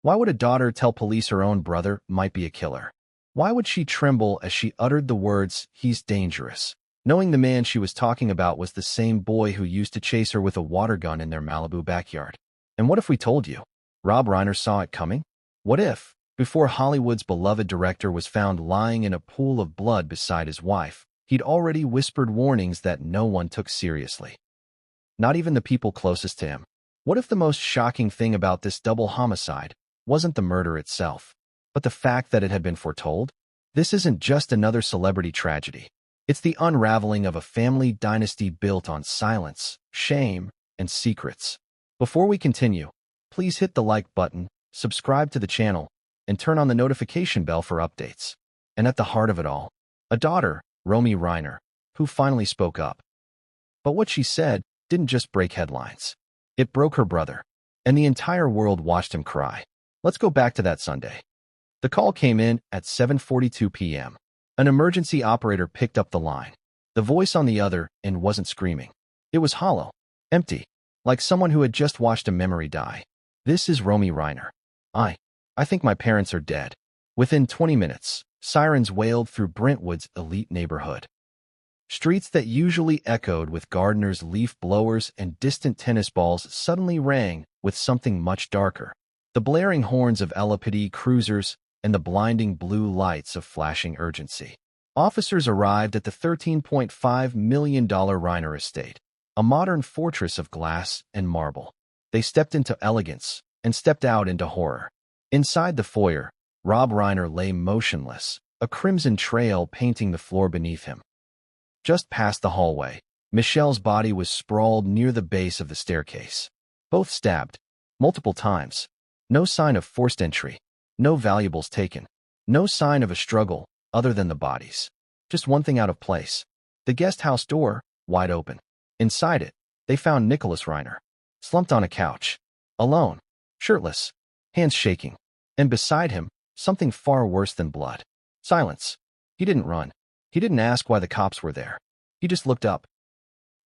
Why would a daughter tell police her own brother might be a killer? Why would she tremble as she uttered the words, "He's dangerous," knowing the man she was talking about was the same boy who used to chase her with a water gun in their Malibu backyard? And what if we told you? Rob Reiner saw it coming? What if, before Hollywood's beloved director was found lying in a pool of blood beside his wife, he'd already whispered warnings that no one took seriously? Not even the people closest to him. What if the most shocking thing about this double homicide wasn't the murder itself, but the fact that it had been foretold? This isn't just another celebrity tragedy. It's the unraveling of a family dynasty built on silence, shame, and secrets. Before we continue, please hit the like button, subscribe to the channel, and turn on the notification bell for updates. And at the heart of it all, a daughter, Romy Reiner, who finally spoke up. But what she said didn't just break headlines. It broke her brother, and the entire world watched him cry. Let's go back to that Sunday. The call came in at 7:42 p.m. An emergency operator picked up the line. The voice on the other end wasn't screaming. It was hollow, empty, like someone who had just watched a memory die. "This is Romy Reiner. I think my parents are dead." Within 20 minutes, sirens wailed through Brentwood's elite neighborhood. Streets that usually echoed with gardeners' leaf blowers and distant tennis balls suddenly rang with something much darker. The blaring horns of LAPD cruisers and the blinding blue lights of flashing urgency. Officers arrived at the $13.5 million Reiner estate, a modern fortress of glass and marble. They stepped into elegance and stepped out into horror. Inside the foyer, Rob Reiner lay motionless, a crimson trail painting the floor beneath him. Just past the hallway, Michelle's body was sprawled near the base of the staircase. Both stabbed, multiple times. No sign of forced entry, no valuables taken, no sign of a struggle other than the bodies. Just one thing out of place. The guest house door, wide open. Inside it, they found Nicholas Reiner, slumped on a couch, alone, shirtless, hands shaking. And beside him, something far worse than blood. Silence. He didn't run. He didn't ask why the cops were there. He just looked up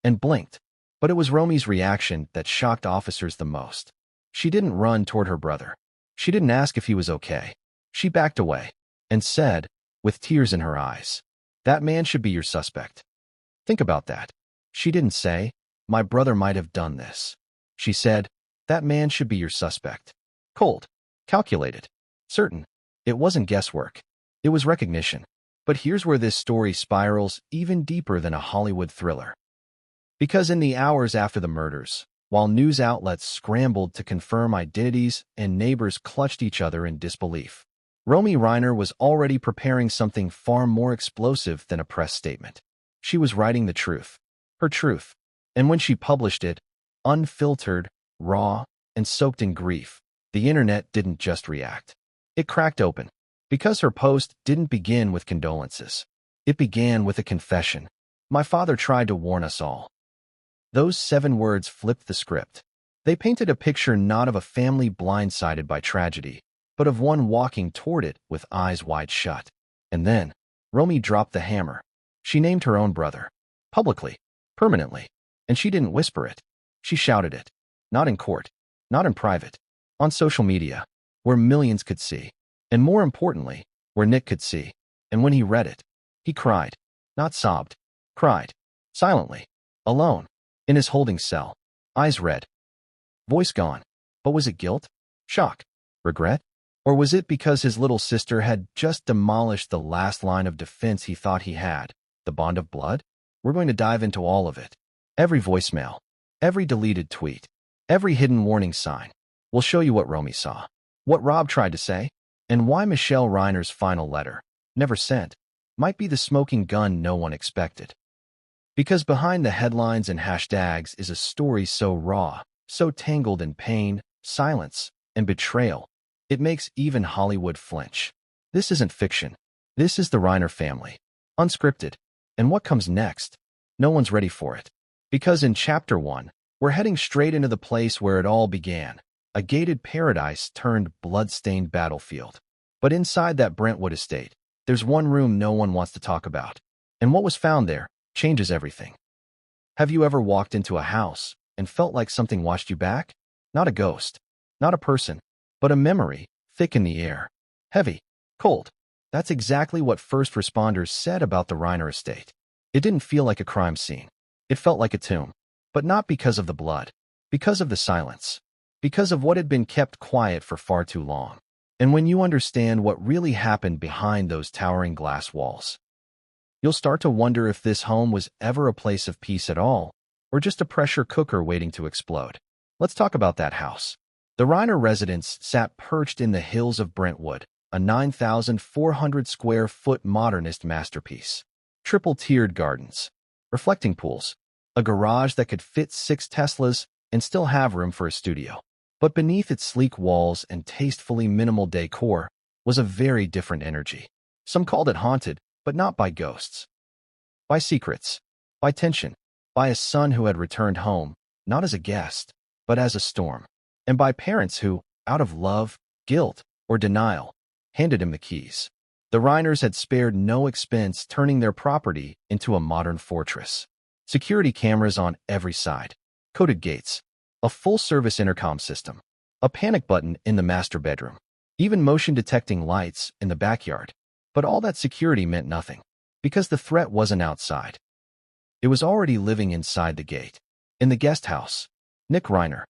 and blinked. But it was Romy's reaction that shocked officers the most. She didn't run toward her brother. She didn't ask if he was okay. She backed away and said, with tears in her eyes, "That man should be your suspect." Think about that. She didn't say, "My brother might have done this." She said, "That man should be your suspect." Cold, calculated, certain. It wasn't guesswork. It was recognition. But here's where this story spirals even deeper than a Hollywood thriller. Because in the hours after the murders, while news outlets scrambled to confirm identities and neighbors clutched each other in disbelief, Romy Reiner was already preparing something far more explosive than a press statement. She was writing the truth, her truth. And when she published it, unfiltered, raw, and soaked in grief, the internet didn't just react. It cracked open. Because her post didn't begin with condolences. It began with a confession. "My father tried to warn us all." Those 7 words flipped the script. They painted a picture not of a family blindsided by tragedy, but of one walking toward it with eyes wide shut. And then, Romy dropped the hammer. She named her own brother. Publicly. Permanently. And she didn't whisper it. She shouted it. Not in court. Not in private. On social media, where millions could see. And more importantly, where Nick could see. And when he read it, he cried. Not sobbed. Cried. Silently. Alone. In his holding cell. Eyes red. Voice gone. But was it guilt? Shock? Regret? Or was it because his little sister had just demolished the last line of defense he thought he had? The bond of blood? We're going to dive into all of it. Every voicemail. Every deleted tweet. Every hidden warning sign. We'll show you what Romy saw. What Rob tried to say. And why Michelle Reiner's final letter, never sent, might be the smoking gun no one expected. Because behind the headlines and hashtags is a story so raw, so tangled in pain, silence, and betrayal, it makes even Hollywood flinch. This isn't fiction. This is the Reiner family. Unscripted. And what comes next? No one's ready for it. Because in Chapter 1, we're heading straight into the place where it all began. A gated paradise turned blood-stained battlefield. But inside that Brentwood estate, there's one room no one wants to talk about. And what was found there changes everything. Have you ever walked into a house and felt like something watched you back? Not a ghost, not a person, but a memory, thick in the air. Heavy. Cold. That's exactly what first responders said about the Reiner estate. It didn't feel like a crime scene. It felt like a tomb. But not because of the blood. Because of the silence. Because of what had been kept quiet for far too long. And when you understand what really happened behind those towering glass walls, you'll start to wonder if this home was ever a place of peace at all, or just a pressure cooker waiting to explode. Let's talk about that house. The Reiner residence sat perched in the hills of Brentwood, a 9,400 square foot modernist masterpiece. Triple-tiered gardens, reflecting pools, a garage that could fit 6 Teslas and still have room for a studio. But beneath its sleek walls and tastefully minimal decor was a very different energy. Some called it haunted, but not by ghosts. By secrets, by tension, by a son who had returned home, not as a guest, but as a storm, and by parents who, out of love, guilt, or denial, handed him the keys. The Reiners had spared no expense turning their property into a modern fortress. Security cameras on every side, coded gates, a full-service intercom system, a panic button in the master bedroom, even motion-detecting lights in the backyard. But all that security meant nothing, because the threat wasn't outside. It was already living inside the gate, in the guest house. Nick Reiner.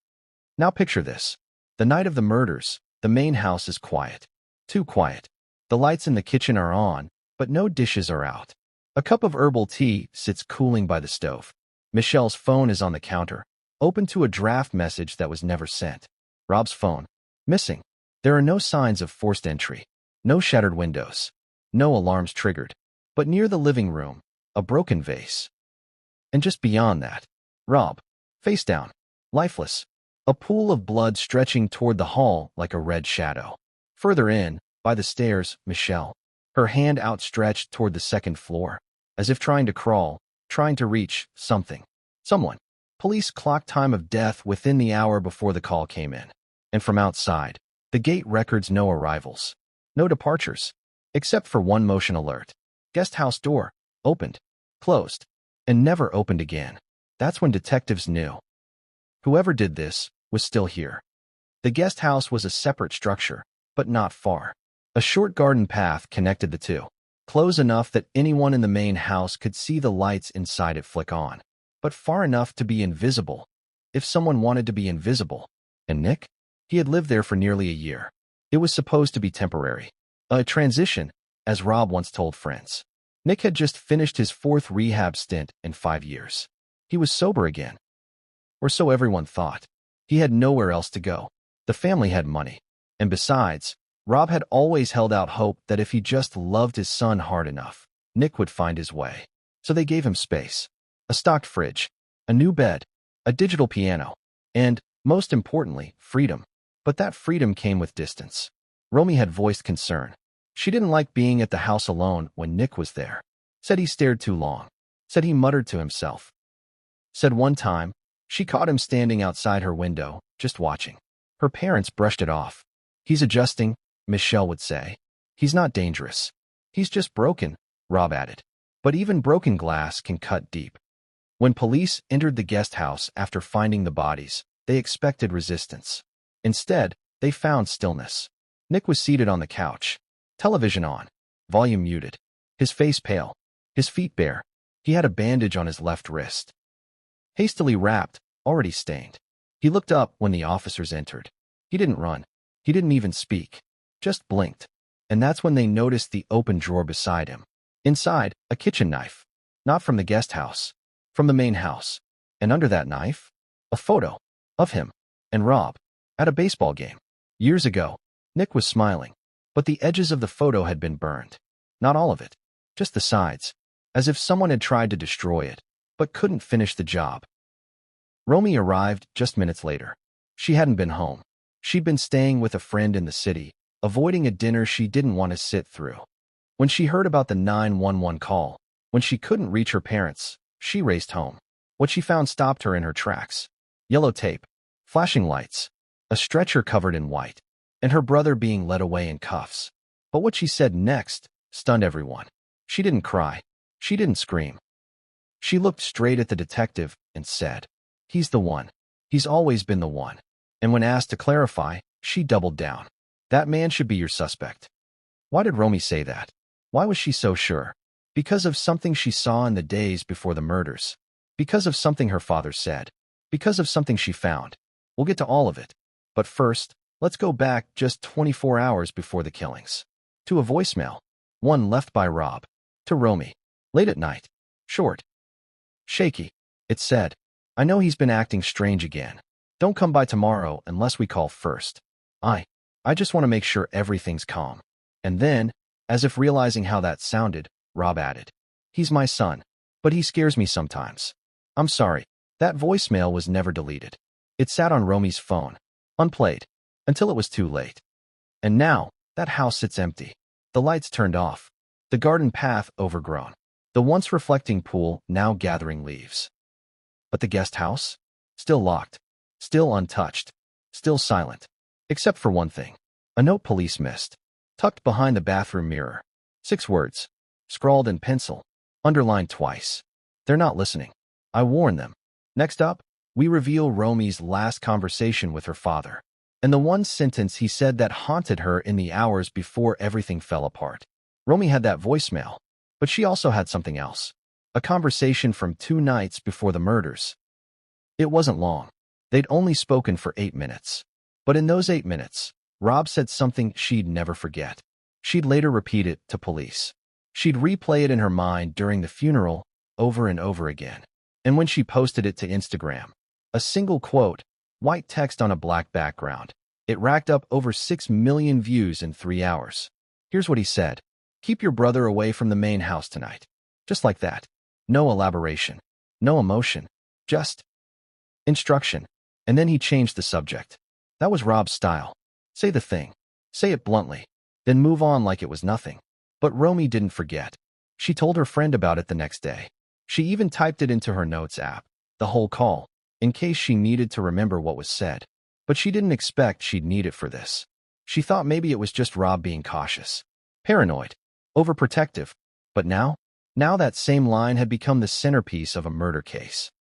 Now picture this. The night of the murders, the main house is quiet. Too quiet. The lights in the kitchen are on, but no dishes are out. A cup of herbal tea sits cooling by the stove. Michelle's phone is on the counter, open to a draft message that was never sent. Rob's phone. Missing. There are no signs of forced entry. No shattered windows. No alarms triggered. But near the living room, a broken vase. And just beyond that, Rob, face down, lifeless. A pool of blood stretching toward the hall like a red shadow. Further in, by the stairs, Michelle, her hand outstretched toward the second floor, as if trying to crawl, trying to reach something. Someone. Police clocked time of death within the hour before the call came in. And from outside, the gate records no arrivals, no departures, except for one motion alert. Guest house door, opened, closed, and never opened again. That's when detectives knew. Whoever did this was still here. The guest house was a separate structure, but not far. A short garden path connected the two, close enough that anyone in the main house could see the lights inside it flick on, but far enough to be invisible, if someone wanted to be invisible. And Nick? He had lived there for nearly a year. It was supposed to be temporary. A transition, as Rob once told friends. Nick had just finished his 4th rehab stint in 5 years. He was sober again. Or so everyone thought. He had nowhere else to go. The family had money. And besides, Rob had always held out hope that if he just loved his son hard enough, Nick would find his way. So they gave him space. A stocked fridge, a new bed, a digital piano, and, most importantly, freedom. But that freedom came with distance. Romy had voiced concern. She didn't like being at the house alone when Nick was there. Said he stared too long. Said he muttered to himself. Said one time, she caught him standing outside her window, just watching. Her parents brushed it off. He's adjusting, Michelle would say. He's not dangerous. He's just broken, Rob added. But even broken glass can cut deep. When police entered the guest house after finding the bodies, they expected resistance. Instead, they found stillness. Nick was seated on the couch, television on, volume muted, his face pale, his feet bare. He had a bandage on his left wrist. Hastily wrapped, already stained. He looked up when the officers entered. He didn't run. He didn't even speak. Just blinked. And that's when they noticed the open drawer beside him. Inside, a kitchen knife. Not from the guest house. From the main house. And under that knife, a photo of him and Rob at a baseball game. Years ago, Nick was smiling, but the edges of the photo had been burned. Not all of it, just the sides, as if someone had tried to destroy it, but couldn't finish the job. Romy arrived just minutes later. She hadn't been home. She'd been staying with a friend in the city, avoiding a dinner she didn't want to sit through. When she heard about the 911 call, when she couldn't reach her parents, she raced home. What she found stopped her in her tracks. Yellow tape, flashing lights, a stretcher covered in white, and her brother being led away in cuffs. But what she said next stunned everyone. She didn't cry. She didn't scream. She looked straight at the detective and said, "He's the one. He's always been the one." And when asked to clarify, She doubled down. That man should be your suspect. Why did Romy say that? Why was she so sure? Because of something she saw in the days before the murders. Because of something her father said. Because of something she found. We'll get to all of it. But first, let's go back just 24 hours before the killings. To a voicemail. One left by Rob. To Romy. Late at night. Short. Shaky. It said, I know he's been acting strange again. Don't come by tomorrow unless we call first. I just want to make sure everything's calm. And then, as if realizing how that sounded, Rob added, he's my son, but he scares me sometimes. I'm sorry. That voicemail was never deleted. It sat on Romy's phone, unplayed, until it was too late. And now, that house sits empty. The lights turned off. The garden path overgrown. The once reflecting pool now gathering leaves. But the guest house? Still locked. Still untouched. Still silent. Except for one thing. A note police missed. Tucked behind the bathroom mirror. 6 words. Scrawled in pencil. Underlined twice. They're not listening. I warn them. Next up, we reveal Romy's last conversation with her father. And the one sentence he said that haunted her in the hours before everything fell apart. Romy had that voicemail. But she also had something else. A conversation from 2 nights before the murders. It wasn't long. They'd only spoken for 8 minutes. But in those 8 minutes, Rob said something she'd never forget. She'd later repeat it to police. She'd replay it in her mind during the funeral over and over again. And when she posted it to Instagram, a single quote, white text on a black background, it racked up over 6 million views in 3 hours. Here's what he said. Keep your brother away from the main house tonight. Just like that. No elaboration. No emotion. Just instruction. And then he changed the subject. That was Rob's style. Say the thing. Say it bluntly. Then move on like it was nothing. But Romy didn't forget. She told her friend about it the next day. She even typed it into her notes app, the whole call, in case she needed to remember what was said. But she didn't expect she'd need it for this. She thought maybe it was just Rob being cautious. Paranoid. Overprotective. But now that same line had become the centerpiece of a murder case.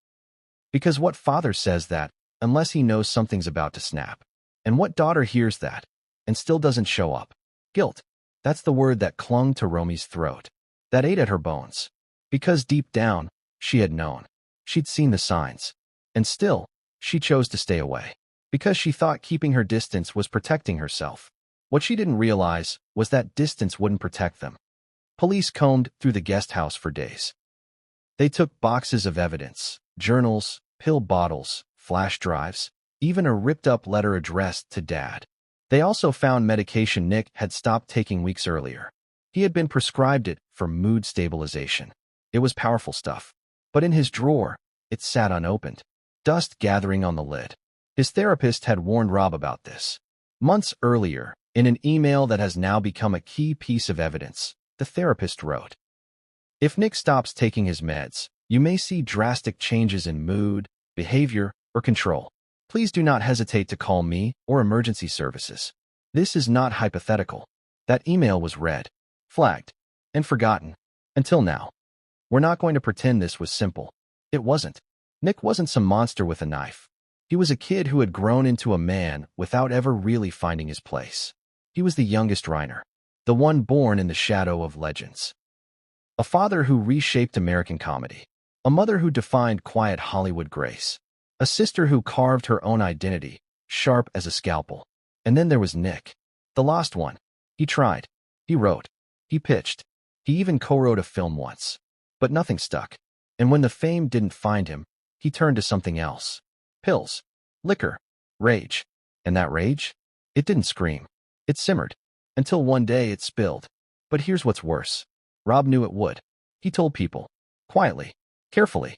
Because what father says that, unless he knows something's about to snap? And what daughter hears that, and still doesn't show up? Guilt. That's the word that clung to Romy's throat, that ate at her bones. Because deep down, she had known. She'd seen the signs. And still, she chose to stay away. Because she thought keeping her distance was protecting herself. What she didn't realize was that distance wouldn't protect them. Police combed through the guest house for days. They took boxes of evidence, journals, pill bottles, flash drives, even a ripped-up letter addressed to Dad. They also found medication Nick had stopped taking weeks earlier. He had been prescribed it for mood stabilization. It was powerful stuff. But in his drawer, it sat unopened, dust gathering on the lid. His therapist had warned Rob about this. Months earlier, in an email that has now become a key piece of evidence, the therapist wrote, if Nick stops taking his meds, you may see drastic changes in mood, behavior, or control. Please do not hesitate to call me or emergency services. This is not hypothetical. That email was read, flagged, and forgotten. Until now. We're not going to pretend this was simple. It wasn't. Nick wasn't some monster with a knife. He was a kid who had grown into a man without ever really finding his place. He was the youngest Reiner, the one born in the shadow of legends. A father who reshaped American comedy. A mother who defined quiet Hollywood grace. A sister who carved her own identity, sharp as a scalpel. And then there was Nick, the lost one. He tried. He wrote. He pitched. He even co-wrote a film once. But nothing stuck. And when the fame didn't find him, he turned to something else. Pills. Liquor. Rage. And that rage? It didn't scream. It simmered. Until one day it spilled. But here's what's worse. Rob knew it would. He told people. Quietly. Carefully.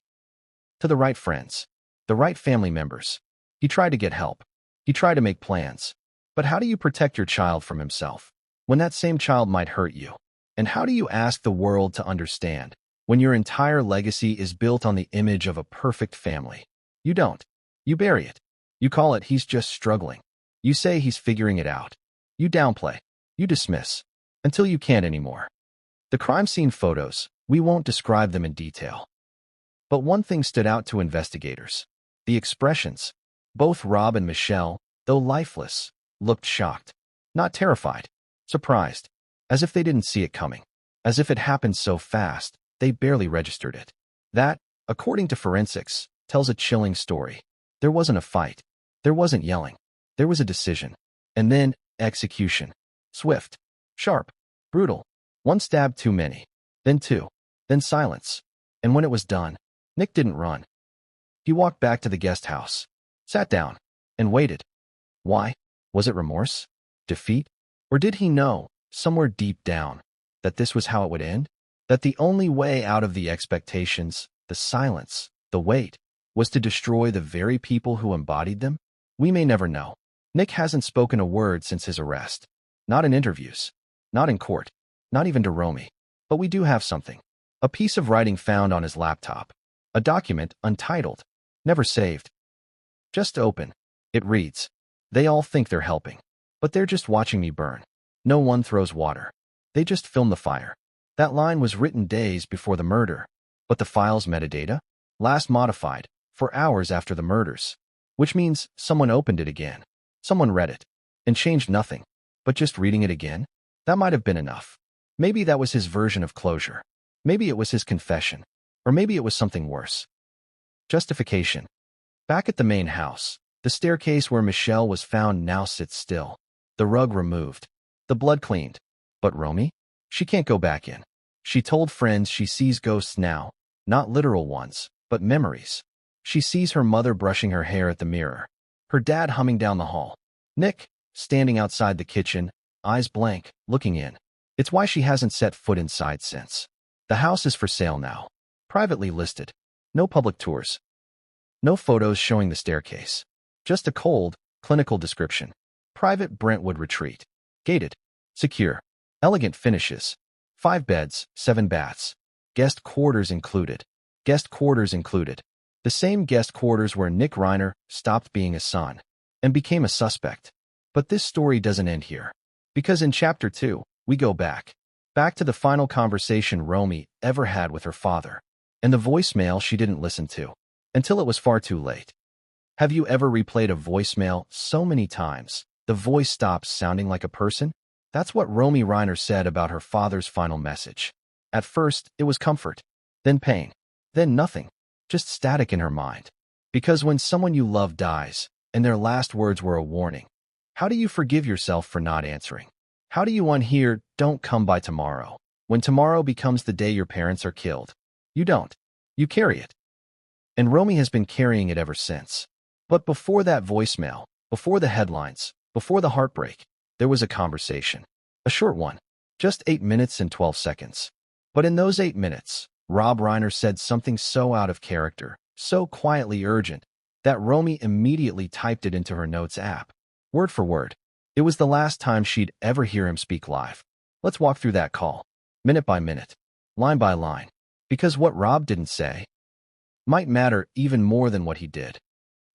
To the right friends. The right family members. He tried to get help. He tried to make plans. But how do you protect your child from himself when that same child might hurt you? And how do you ask the world to understand when your entire legacy is built on the image of a perfect family? You don't. You bury it. You call it he's just struggling. You say he's figuring it out. You downplay. You dismiss. Until you can't anymore. The crime scene photos, we won't describe them in detail. But one thing stood out to investigators. The expressions. Both Rob and Michelle, though lifeless, looked shocked. Not terrified. Surprised. As if they didn't see it coming. As if it happened so fast, they barely registered it. That, according to forensics, tells a chilling story. There wasn't a fight. There wasn't yelling. There was a decision. And then, execution. Swift. Sharp. Brutal. One stab too many. Then two. Then silence. And when it was done, Nick didn't run. He walked back to the guest house, sat down, and waited. Why? Was it remorse? Defeat? Or did he know, somewhere deep down, that this was how it would end? That the only way out of the expectations, the silence, the wait, was to destroy the very people who embodied them? We may never know. Nick hasn't spoken a word since his arrest. Not in interviews. Not in court. Not even to Romy. But we do have something. A piece of writing found on his laptop. A document untitled. Never saved. Just open. It reads, "They all think they're helping. But they're just watching me burn. No one throws water. They just film the fire." That line was written days before the murder. But the file's metadata? Last modified, for hours after the murders. Which means someone opened it again. Someone read it. And changed nothing. But just reading it again? That might have been enough. Maybe that was his version of closure. Maybe it was his confession. Or maybe it was something worse. Justification. Back at the main house, the staircase where Michelle was found now sits still. The rug removed. The blood cleaned. But Romy? She can't go back in. She told friends she sees ghosts now. Not literal ones, but memories. She sees her mother brushing her hair at the mirror. Her dad humming down the hall. Nick, standing outside the kitchen, eyes blank, looking in. It's why she hasn't set foot inside since. The house is for sale now. Privately listed. No public tours. No photos showing the staircase. Just a cold, clinical description. Private Brentwood retreat. Gated. Secure. Elegant finishes. 5 beds, 7 baths. Guest quarters included. Guest quarters included. The same guest quarters where Nick Reiner stopped being a son and became a suspect. But this story doesn't end here. Because in Chapter 2, we go back. Back to the final conversation Romy ever had with her father. And the voicemail she didn't listen to. Until it was far too late. Have you ever replayed a voicemail so many times, the voice stops sounding like a person? That's what Romy Reiner said about her father's final message. At first, it was comfort. Then pain. Then nothing. Just static in her mind. Because when someone you love dies, and their last words were a warning, how do you forgive yourself for not answering? How do you unhear, "Don't come by tomorrow," when tomorrow becomes the day your parents are killed? You don't. You carry it. And Romy has been carrying it ever since. But before that voicemail, before the headlines, before the heartbreak, there was a conversation. A short one. Just 8 minutes and 12 seconds. But in those 8 minutes, Rob Reiner said something so out of character, so quietly urgent, that Romy immediately typed it into her notes app. Word for word. It was the last time she'd ever hear him speak live. Let's walk through that call. Minute by minute. Line by line. Because what Rob didn't say might matter even more than what he did.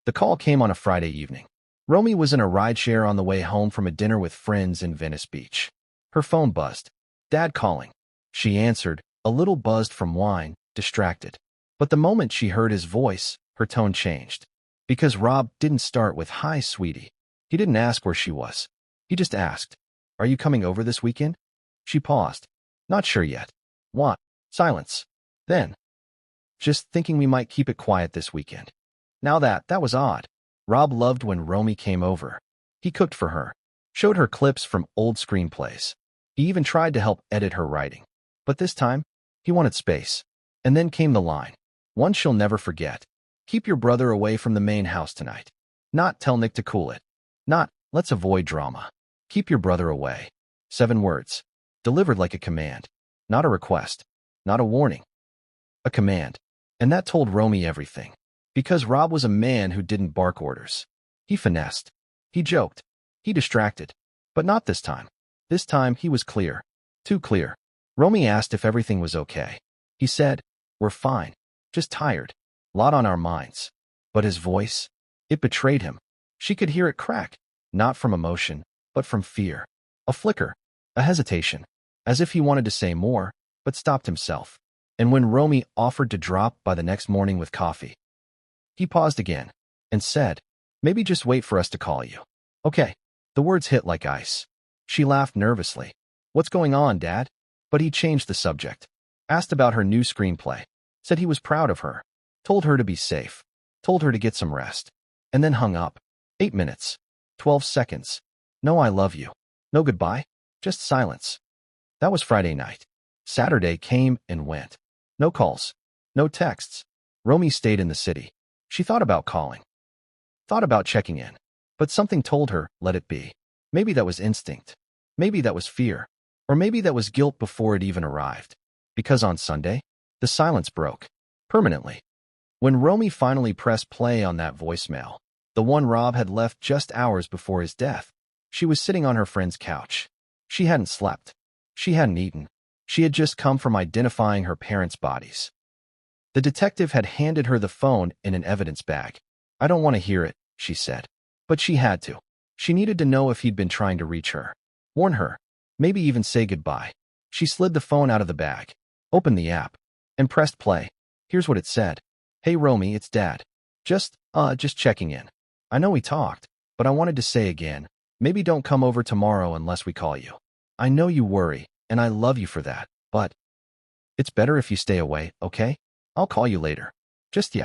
The call came on a Friday evening. Romy was in a rideshare on the way home from a dinner with friends in Venice Beach. Her phone buzzed. Dad calling. She answered, a little buzzed from wine, distracted. But the moment she heard his voice, her tone changed. Because Rob didn't start with, "Hi, sweetie." He didn't ask where she was. He just asked, "Are you coming over this weekend?" She paused. Not sure yet. What? Silence. Then, "Just thinking we might keep it quiet this weekend." Now that was odd. Rob loved when Romy came over. He cooked for her, showed her clips from old screenplays. He even tried to help edit her writing. But this time, he wanted space. And then came the line. One she'll never forget. "Keep your brother away from the main house tonight." Not, "Tell Nick to cool it." Not, "Let's avoid drama." "Keep your brother away." 7 words. Delivered like a command. Not a request. Not a warning. A command. And that told Romy everything. Because Rob was a man who didn't bark orders. He finessed. He joked. He distracted. But not this time. This time he was clear. Too clear. Romy asked if everything was okay. He said, "We're fine. Just tired. Lot on our minds." But his voice? It betrayed him. She could hear it crack. Not from emotion, but from fear. A flicker. A hesitation. As if he wanted to say more, but stopped himself. And when Romy offered to drop by the next morning with coffee, he paused again and said, "Maybe just wait for us to call you." "Okay." The words hit like ice. She laughed nervously. "What's going on, Dad?" But he changed the subject. Asked about her new screenplay. Said he was proud of her. Told her to be safe. Told her to get some rest. And then hung up. 8 minutes. 12 seconds. No I love you. No goodbye. Just silence. That was Friday night. Saturday came and went. No calls. No texts. Romy stayed in the city. She thought about calling. Thought about checking in. But something told her, let it be. Maybe that was instinct. Maybe that was fear. Or maybe that was guilt before it even arrived. Because on Sunday, the silence broke. Permanently. When Romy finally pressed play on that voicemail, the one Rob had left just hours before his death, she was sitting on her friend's couch. She hadn't slept. She hadn't eaten. She had just come from identifying her parents' bodies. The detective had handed her the phone in an evidence bag. "I don't want to hear it," she said. But she had to. She needed to know if he'd been trying to reach her. Warn her. Maybe even say goodbye. She slid the phone out of the bag, opened the app, and pressed play. Here's what it said. "Hey Romy, it's Dad. Just checking in. I know we talked, but I wanted to say again, maybe don't come over tomorrow unless we call you. I know you worry, and I love you for that, but it's better if you stay away, okay? I'll call you later. Just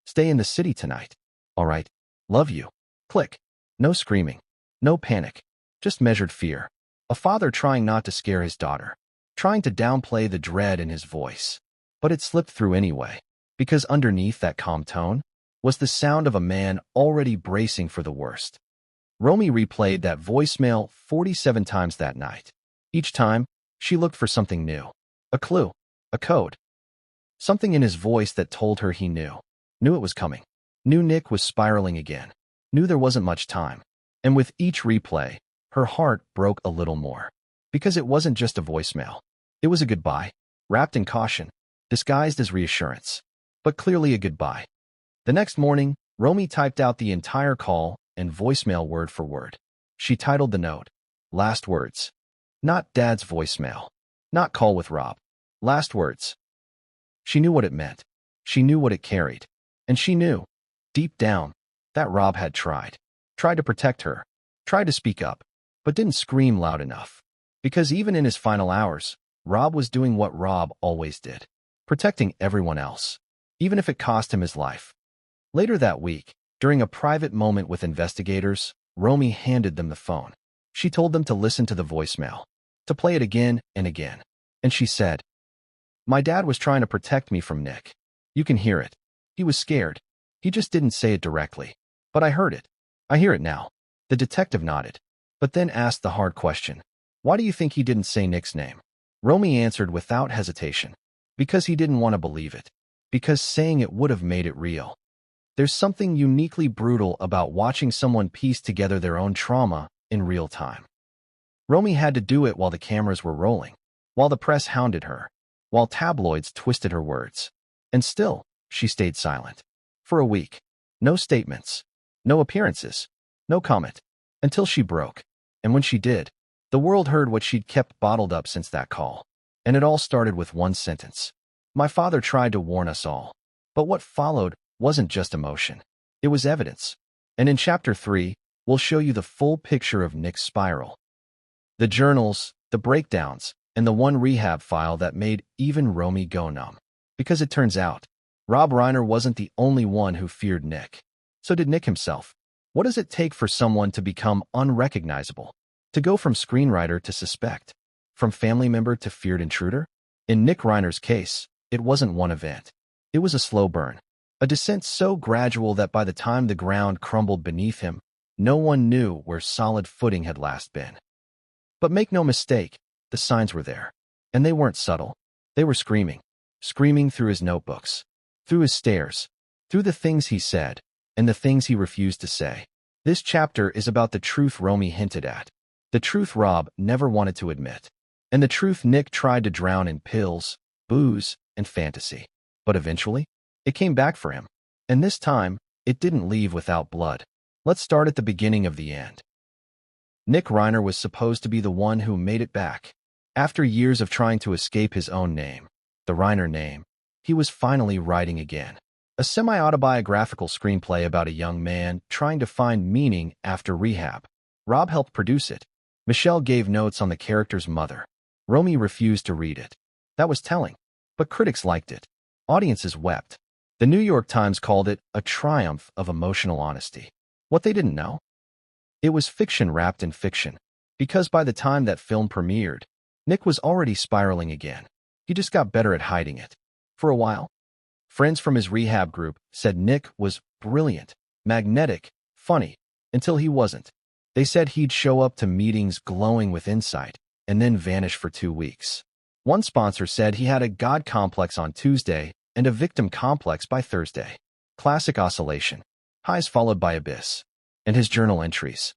stay in the city tonight. All right. Love you." Click. No screaming. No panic. Just measured fear. A father trying not to scare his daughter. Trying to downplay the dread in his voice. But it slipped through anyway. Because underneath that calm tone was the sound of a man already bracing for the worst. Romy replayed that voicemail 47 times that night. Each time, she looked for something new. A clue. A code. Something in his voice that told her he knew. Knew it was coming. Knew Nick was spiraling again. Knew there wasn't much time. And with each replay, her heart broke a little more. Because it wasn't just a voicemail. It was a goodbye, wrapped in caution, disguised as reassurance. But clearly a goodbye. The next morning, Romy typed out the entire call and voicemail word for word. She titled the note, "Last Words." Not Dad's voicemail. Not Call with Rob. Last Words. She knew what it meant. She knew what it carried. And she knew, deep down, that Rob had tried to protect her, tried to speak up, but didn't scream loud enough. Because even in his final hours, Rob was doing what Rob always did, protecting everyone else, even if it cost him his life. Later that week, during a private moment with investigators, Romy handed them the phone. She told them to listen to the voicemail, to play it again and again. And she said, "My dad was trying to protect me from Nick. You can hear it. He was scared. He just didn't say it directly. But I heard it. I hear it now." The detective nodded, but then asked the hard question. "Why do you think he didn't say Nick's name?" Romy answered without hesitation. "Because he didn't want to believe it. Because saying it would have made it real." There's something uniquely brutal about watching someone piece together their own trauma in real time. Romy had to do it while the cameras were rolling, while the press hounded her, while tabloids twisted her words. And still, she stayed silent. For a week. No statements. No appearances. No comment. Until she broke. And when she did, the world heard what she'd kept bottled up since that call. And it all started with one sentence. "My father tried to warn us all." But what followed wasn't just emotion. It was evidence. And in Chapter 3, we'll show you the full picture of Nick's spiral. The journals, the breakdowns, and the one rehab file that made even Romy go numb. Because it turns out, Rob Reiner wasn't the only one who feared Nick. So did Nick himself. What does it take for someone to become unrecognizable? To go from screenwriter to suspect? From family member to feared intruder? In Nick Reiner's case, it wasn't one event. It was a slow burn. A descent so gradual that by the time the ground crumbled beneath him, no one knew where solid footing had last been. But make no mistake, the signs were there. And they weren't subtle. They were screaming. Screaming through his notebooks. Through his stares. Through the things he said. And the things he refused to say. This chapter is about the truth Romy hinted at. The truth Rob never wanted to admit. And the truth Nick tried to drown in pills, booze, and fantasy. But eventually, it came back for him. And this time, it didn't leave without blood. Let's start at the beginning of the end. Nick Reiner was supposed to be the one who made it back. After years of trying to escape his own name, the Reiner name, he was finally writing again. A semi-autobiographical screenplay about a young man trying to find meaning after rehab. Rob helped produce it. Michelle gave notes on the character's mother. Romy refused to read it. That was telling. But critics liked it. Audiences wept. The New York Times called it a triumph of emotional honesty. What they didn't know? It was fiction wrapped in fiction. Because by the time that film premiered, Nick was already spiraling again. He just got better at hiding it. For a while, friends from his rehab group said Nick was brilliant, magnetic, funny, until he wasn't. They said he'd show up to meetings glowing with insight and then vanish for 2 weeks. One sponsor said he had a God complex on Tuesday and a victim complex by Thursday. Classic oscillation. Highs followed by abyss. And his journal entries,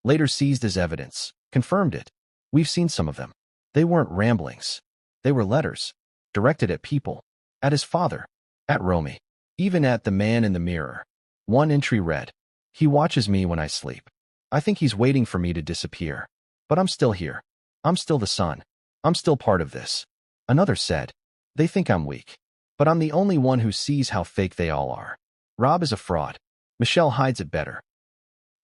later seized as evidence, confirmed it. We've seen some of them. They weren't ramblings. They were letters, directed at people, at his father, at Romy, even at the man in the mirror. One entry read, "He watches me when I sleep. I think he's waiting for me to disappear. But I'm still here. I'm still the son. I'm still part of this." Another said, "They think I'm weak. But I'm the only one who sees how fake they all are. Rob is a fraud. Michelle hides it better.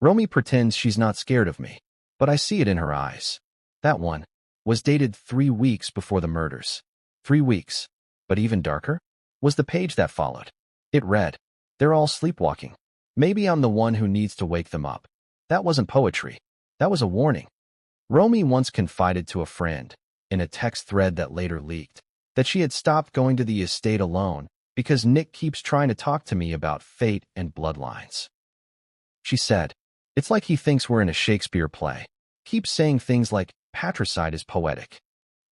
Romy pretends she's not scared of me, but I see it in her eyes." That one was dated 3 weeks before the murders. 3 weeks. But even darker was the page that followed. It read, "They're all sleepwalking. Maybe I'm the one who needs to wake them up." That wasn't poetry. That was a warning. Romy once confided to a friend, in a text thread that later leaked, that she had stopped going to the estate alone because Nick keeps trying to talk to me about fate and bloodlines. She said, "It's like he thinks we're in a Shakespeare play. Keeps saying things like, patricide is poetic."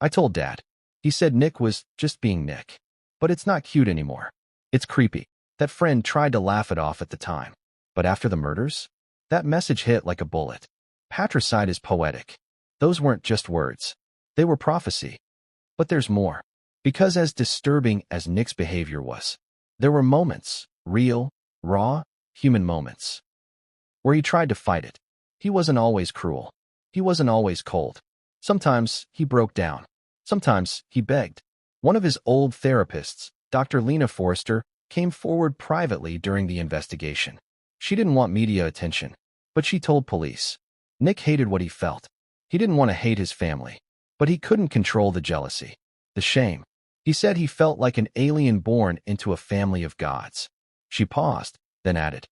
I told Dad. He said Nick was just being Nick. But it's not cute anymore. It's creepy. That friend tried to laugh it off at the time. But after the murders, that message hit like a bullet. Patricide is poetic. Those weren't just words. They were prophecy. But there's more. Because as disturbing as Nick's behavior was, there were moments, real, raw, human moments, where he tried to fight it. He wasn't always cruel. He wasn't always cold. Sometimes he broke down. Sometimes he begged. One of his old therapists, Dr. Lena Forrester, came forward privately during the investigation. She didn't want media attention, but she told police. Nick hated what he felt. He didn't want to hate his family, but he couldn't control the jealousy, the shame. He said he felt like an alien born into a family of gods. She paused, then added,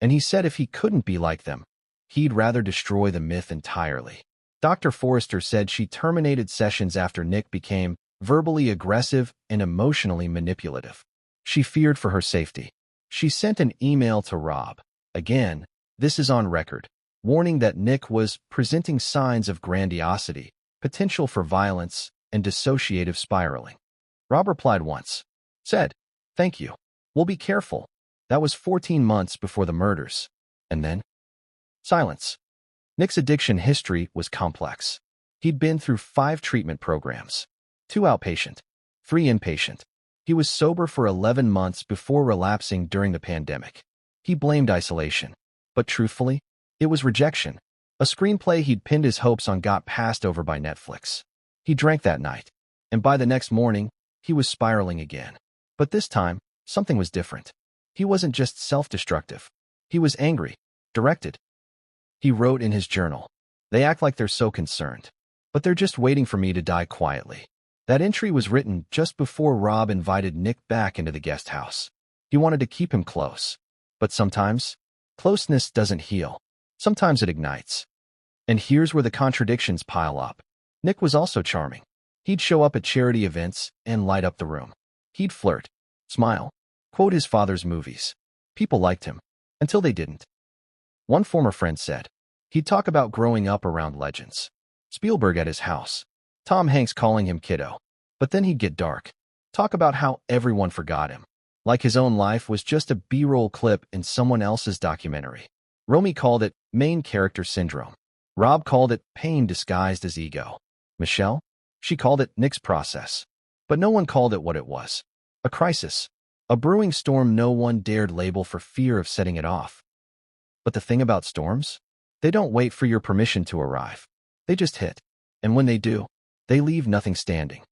"And he said if he couldn't be like them, he'd rather destroy the myth entirely." Dr. Forrester said she terminated sessions after Nick became verbally aggressive and emotionally manipulative. She feared for her safety. She sent an email to Rob. Again, this is on record, warning that Nick was presenting signs of grandiosity, potential for violence, and dissociative spiraling. Rob replied once, said, "Thank you. We'll be careful." That was 14 months before the murders. And then? Silence. Nick's addiction history was complex. He'd been through 5 treatment programs, 2 outpatient, 3 inpatient. He was sober for 11 months before relapsing during the pandemic. He blamed isolation. But truthfully, it was rejection. A screenplay he'd pinned his hopes on got passed over by Netflix. He drank that night, and by the next morning, he was spiraling again. But this time, something was different. He wasn't just self-destructive. He was angry, directed. He wrote in his journal, "They act like they're so concerned, but they're just waiting for me to die quietly." That entry was written just before Rob invited Nick back into the guest house. He wanted to keep him close. But sometimes, closeness doesn't heal. Sometimes it ignites. And here's where the contradictions pile up. Nick was also charming. He'd show up at charity events and light up the room. He'd flirt, smile, quote his father's movies. People liked him, until they didn't. One former friend said, he'd talk about growing up around legends. Spielberg at his house, Tom Hanks calling him kiddo. But then he'd get dark. Talk about how everyone forgot him. Like his own life was just a B-roll clip in someone else's documentary. Romy called it main character syndrome. Rob called it pain disguised as ego. Michelle? She called it Nick's process. But no one called it what it was. A crisis. A brewing storm no one dared label for fear of setting it off. But the thing about storms? They don't wait for your permission to arrive. They just hit. And when they do, they leave nothing standing.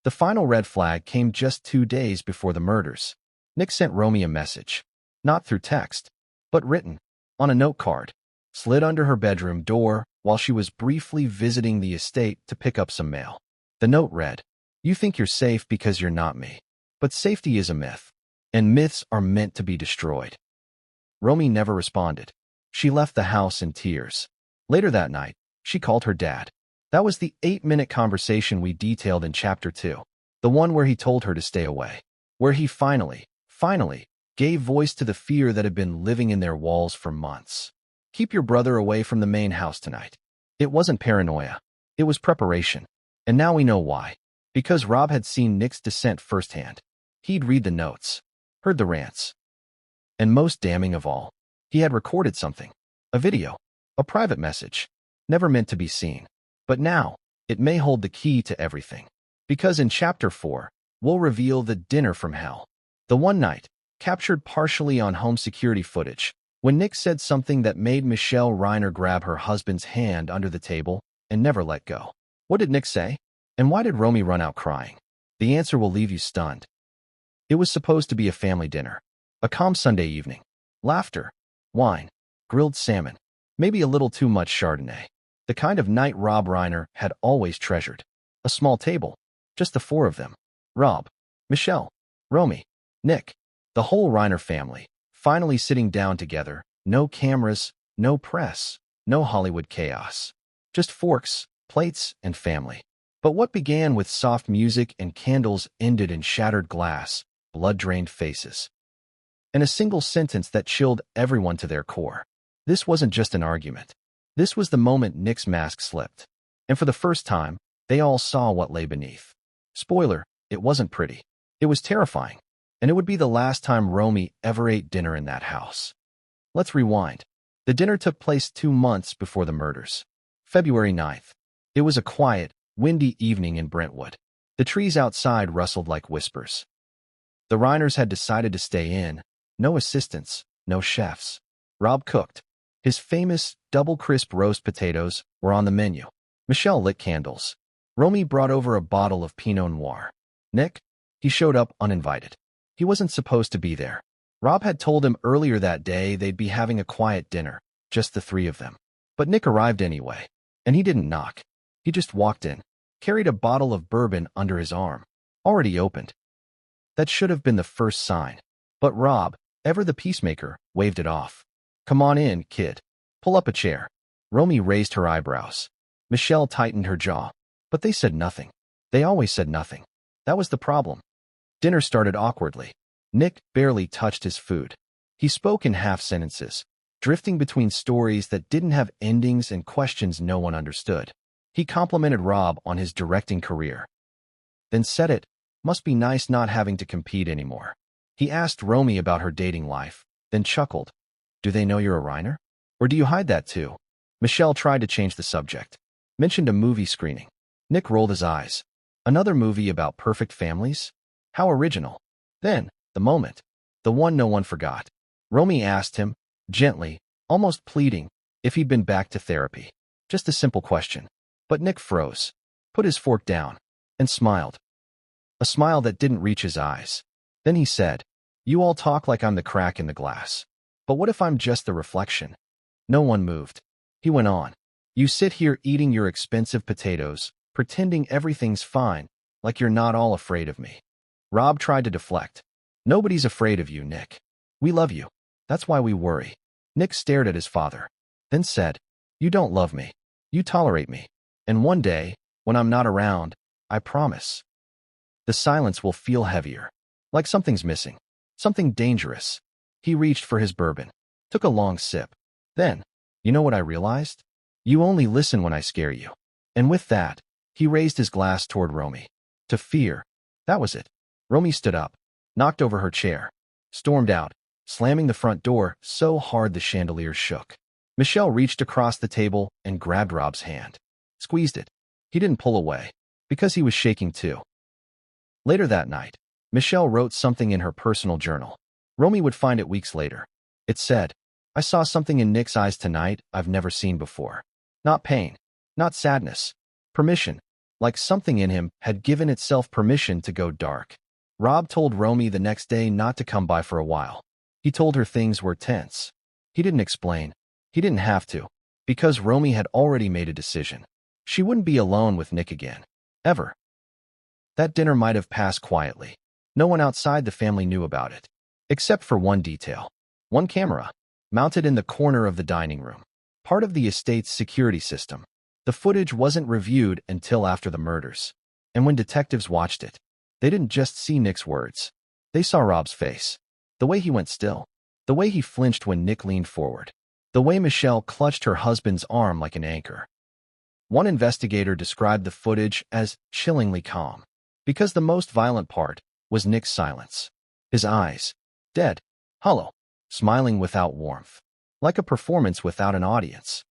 The final red flag came just 2 days before the murders. Nick sent Romy a message. Not through text, but written, on a note card. slid under her bedroom door while she was briefly visiting the estate to pick up some mail. The note read, "You think you're safe because you're not me. But safety is a myth, and myths are meant to be destroyed." Romy never responded. She left the house in tears. Later that night, she called her dad. That was the 8-minute conversation we detailed in Chapter 2, the one where he told her to stay away, where he finally gave voice to the fear that had been living in their walls for months. Keep your brother away from the main house tonight. It wasn't paranoia. It was preparation. And now we know why. Because Rob had seen Nick's descent firsthand. He'd read the notes, heard the rants. And most damning of all, he had recorded something. A video. A private message. Never meant to be seen. But now, it may hold the key to everything. Because in Chapter 4, we'll reveal the dinner from hell. The one night, captured partially on home security footage, when Nick said something that made Michelle Reiner grab her husband's hand under the table and never let go. What did Nick say? And why did Romy run out crying? The answer will leave you stunned. It was supposed to be a family dinner. A calm Sunday evening. Laughter, wine, grilled salmon, maybe a little too much Chardonnay. The kind of night Rob Reiner had always treasured. A small table, just the four of them. Rob, Michelle, Romy, Nick, the whole Reiner family, finally sitting down together. No cameras, no press, no Hollywood chaos. Just forks, plates, and family. But what began with soft music and candles ended in shattered glass, blood-drained faces. And a single sentence that chilled everyone to their core. This wasn't just an argument. This was the moment Nick's mask slipped. And for the first time, they all saw what lay beneath. Spoiler, it wasn't pretty. It was terrifying. And it would be the last time Romy ever ate dinner in that house. Let's rewind. The dinner took place 2 months before the murders. February 9th. It was a quiet, windy evening in Brentwood. The trees outside rustled like whispers. The Reiners had decided to stay in. No assistants, no chefs. Rob cooked. His famous double-crisp roast potatoes were on the menu. Michelle lit candles. Romy brought over a bottle of Pinot Noir. Nick? He showed up uninvited. He wasn't supposed to be there. Rob had told him earlier that day they'd be having a quiet dinner, just the 3 of them. But Nick arrived anyway, and he didn't knock. He just walked in, carried a bottle of bourbon under his arm, already opened. That should have been the first sign. But Rob, ever the peacemaker, waved it off. Come on in, kid. Pull up a chair. Romy raised her eyebrows. Michelle tightened her jaw. But they said nothing. They always said nothing. That was the problem. Dinner started awkwardly. Nick barely touched his food. He spoke in half sentences, drifting between stories that didn't have endings and questions no one understood. He complimented Rob on his directing career. Then said it must be nice not having to compete anymore. He asked Romy about her dating life, then chuckled. Do they know you're a Reiner? Or do you hide that too? Michelle tried to change the subject. Mentioned a movie screening. Nick rolled his eyes. Another movie about perfect families? How original. Then, the moment. The one no one forgot. Romy asked him, gently, almost pleading, if he'd been back to therapy. Just a simple question. But Nick froze, put his fork down, and smiled. A smile that didn't reach his eyes. Then he said, You all talk like I'm the crack in the glass. But what if I'm just the reflection? No one moved. He went on. You sit here eating your expensive potatoes, pretending everything's fine, like you're not all afraid of me. Rob tried to deflect. Nobody's afraid of you, Nick. We love you. That's why we worry. Nick stared at his father, then said, You don't love me. You tolerate me. And one day, when I'm not around, I promise. The silence will feel heavier. Like something's missing. Something dangerous. He reached for his bourbon. Took a long sip. Then, you know what I realized? You only listen when I scare you. And with that, he raised his glass toward Romy. To fear. That was it. Romy stood up, knocked over her chair, stormed out, slamming the front door so hard the chandelier shook. Michelle reached across the table and grabbed Rob's hand. Squeezed it. He didn't pull away, because he was shaking too. Later that night, Michelle wrote something in her personal journal. Romy would find it weeks later. It said, I saw something in Nick's eyes tonight I've never seen before. Not pain, not sadness. Permission, like something in him had given itself permission to go dark. Rob told Romy the next day not to come by for a while. He told her things were tense. He didn't explain, He didn't have to, because Romy had already made a decision. She wouldn't be alone with Nick again. Ever. That dinner might have passed quietly. No one outside the family knew about it. Except for one detail. One camera, mounted in the corner of the dining room. Part of the estate's security system. The footage wasn't reviewed until after the murders. And when detectives watched it, they didn't just see Nick's words. They saw Rob's face. The way he went still. The way he flinched when Nick leaned forward. The way Michelle clutched her husband's arm like an anchor. One investigator described the footage as chillingly calm, because the most violent part was Nick's silence. His eyes, dead, hollow, smiling without warmth, like a performance without an audience.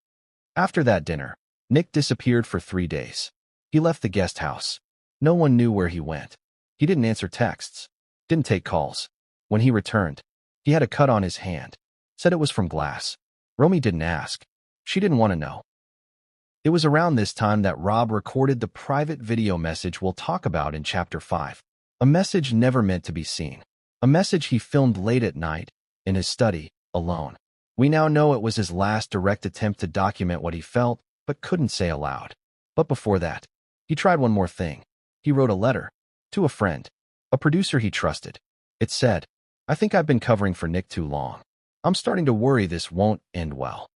After that dinner, Nick disappeared for 3 days. He left the guest house. No one knew where he went. He didn't answer texts, didn't take calls. When he returned, he had a cut on his hand, said it was from glass. Romy didn't ask. She didn't want to know. It was around this time that Rob recorded the private video message we'll talk about in Chapter 5. A message never meant to be seen. A message he filmed late at night, in his study, alone. We now know it was his last direct attempt to document what he felt, but couldn't say aloud. But before that, he tried one more thing. He wrote a letter. To a friend. A producer he trusted. It said, "I think I've been covering for Nick too long. I'm starting to worry this won't end well."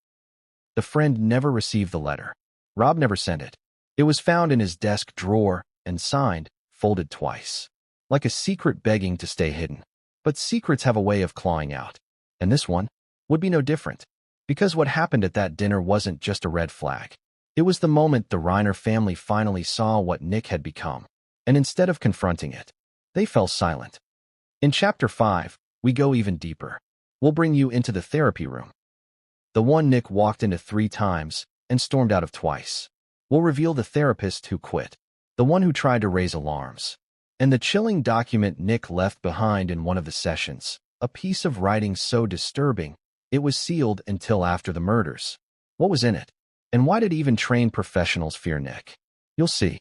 The friend never received the letter. Rob never sent it. It was found in his desk drawer and signed, folded twice. Like a secret begging to stay hidden. But secrets have a way of clawing out. And this one would be no different. Because what happened at that dinner wasn't just a red flag. It was the moment the Reiner family finally saw what Nick had become. And instead of confronting it, they fell silent. In Chapter 5, we go even deeper. We'll bring you into the therapy room. The one Nick walked into 3 times and stormed out of twice. We'll reveal the therapist who quit, the one who tried to raise alarms, and the chilling document Nick left behind in one of the sessions, a piece of writing so disturbing, it was sealed until after the murders. What was in it? And why did even trained professionals fear Nick? You'll see.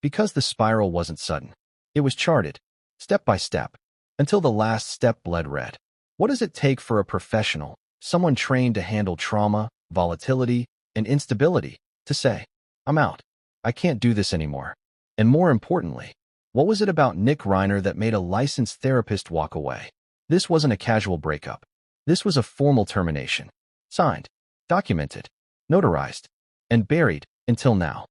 Because the spiral wasn't sudden. It was charted, step by step, until the last step bled red. What does it take for a professional, someone trained to handle trauma, volatility, and instability, to say, "I'm out. I can't do this anymore"? And more importantly, what was it about Nick Reiner that made a licensed therapist walk away? This wasn't a casual breakup. This was a formal termination. Signed, documented, notarized, and buried until now.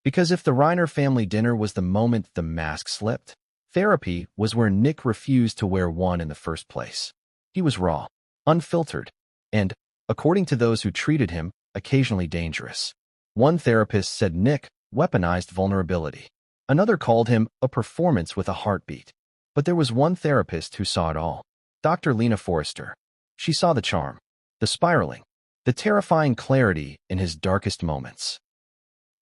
Because if the Reiner family dinner was the moment the mask slipped, therapy was where Nick refused to wear one in the first place. He was raw, unfiltered, and, according to those who treated him, occasionally dangerous. One therapist said Nick weaponized vulnerability. Another called him a performance with a heartbeat. But there was one therapist who saw it all. Dr. Lena Forrester. She saw the charm, the spiraling, the terrifying clarity in his darkest moments.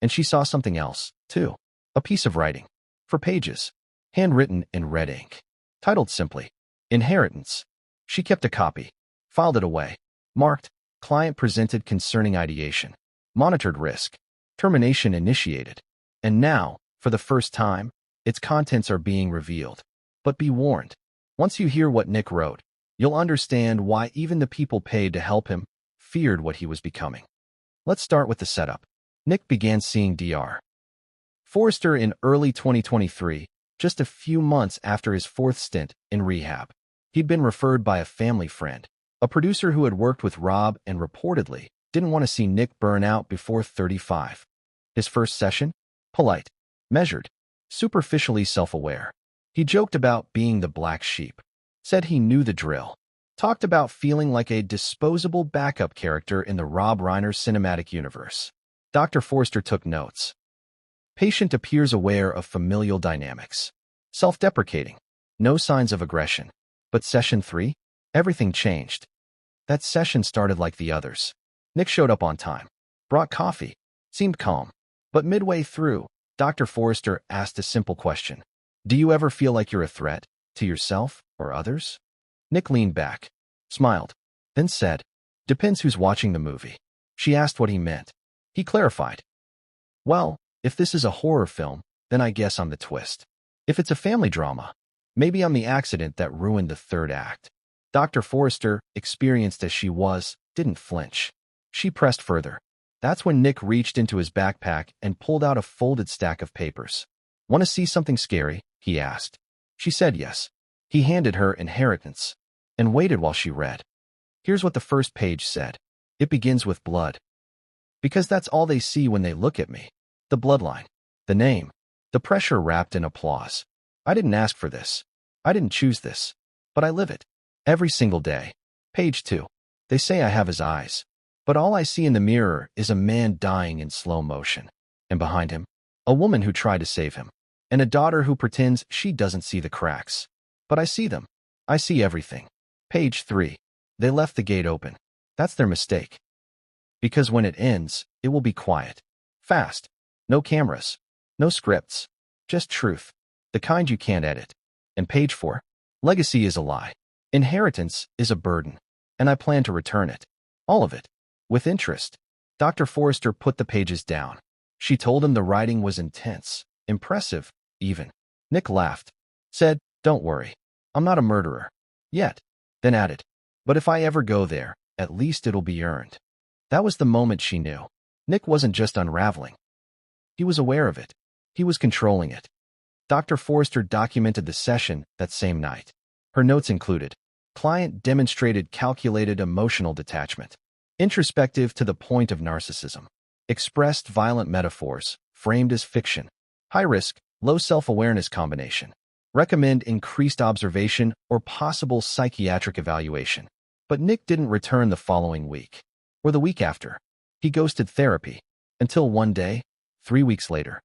And she saw something else, too. A piece of writing. For pages. Handwritten in red ink. Titled simply, Inheritance. She kept a copy. Filed it away. Marked, Client presented concerning ideation. Monitored risk. Termination initiated. And now, for the first time, its contents are being revealed. But be warned. Once you hear what Nick wrote, you'll understand why even the people paid to help him feared what he was becoming. Let's start with the setup. Nick began seeing Dr. Forrester in early 2023, just a few months after his 4th stint in rehab. He'd been referred by a family friend, a producer who had worked with Rob and reportedly didn't want to see Nick burn out before 35. His first session? Polite, measured, superficially self-aware. He joked about being the black sheep, said he knew the drill, talked about feeling like a disposable backup character in the Rob Reiner cinematic universe. Dr. Forrester took notes. Patient appears aware of familial dynamics. Self-deprecating. No signs of aggression. But session 3? Everything changed. That session started like the others. Nick showed up on time. Brought coffee. Seemed calm. But midway through, Dr. Forrester asked a simple question. Do you ever feel like you're a threat to yourself or others? Nick leaned back, smiled, then said, "Depends who's watching the movie." She asked what he meant. He clarified. "Well, if this is a horror film, then I guess I'm the twist. If it's a family drama, maybe I'm the accident that ruined the 3rd act." Dr. Forrester, experienced as she was, didn't flinch. She pressed further. That's when Nick reached into his backpack and pulled out a folded stack of papers. "Want to see something scary?" he asked. She said yes. He handed her Inheritance and waited while she read. Here's what the first page said. It begins with blood. Because that's all they see when they look at me. The bloodline. The name. The pressure wrapped in applause. I didn't ask for this. I didn't choose this. But I live it. Every single day. Page 2. They say I have his eyes. But all I see in the mirror is a man dying in slow motion. And behind him, a woman who tried to save him. And a daughter who pretends she doesn't see the cracks. But I see them. I see everything. Page 3. They left the gate open. That's their mistake. Because when it ends, it will be quiet. Fast. No cameras. No scripts. Just truth. The kind you can't edit. And page 4. Legacy is a lie. Inheritance is a burden. And I plan to return it. All of it. With interest. Dr. Forrester put the pages down. She told him the writing was intense. Impressive, even. Nick laughed. Said, "Don't worry. I'm not a murderer. Yet." Then added, "But if I ever go there, at least it'll be earned." That was the moment she knew. Nick wasn't just unraveling. He was aware of it. He was controlling it. Dr. Forrester documented the session that same night. Her notes included, client demonstrated calculated emotional detachment, introspective to the point of narcissism, expressed violent metaphors, framed as fiction, high risk, low self-awareness combination, recommend increased observation or possible psychiatric evaluation. But Nick didn't return the following week, or the week after. He ghosted therapy, until one day, 3 weeks later.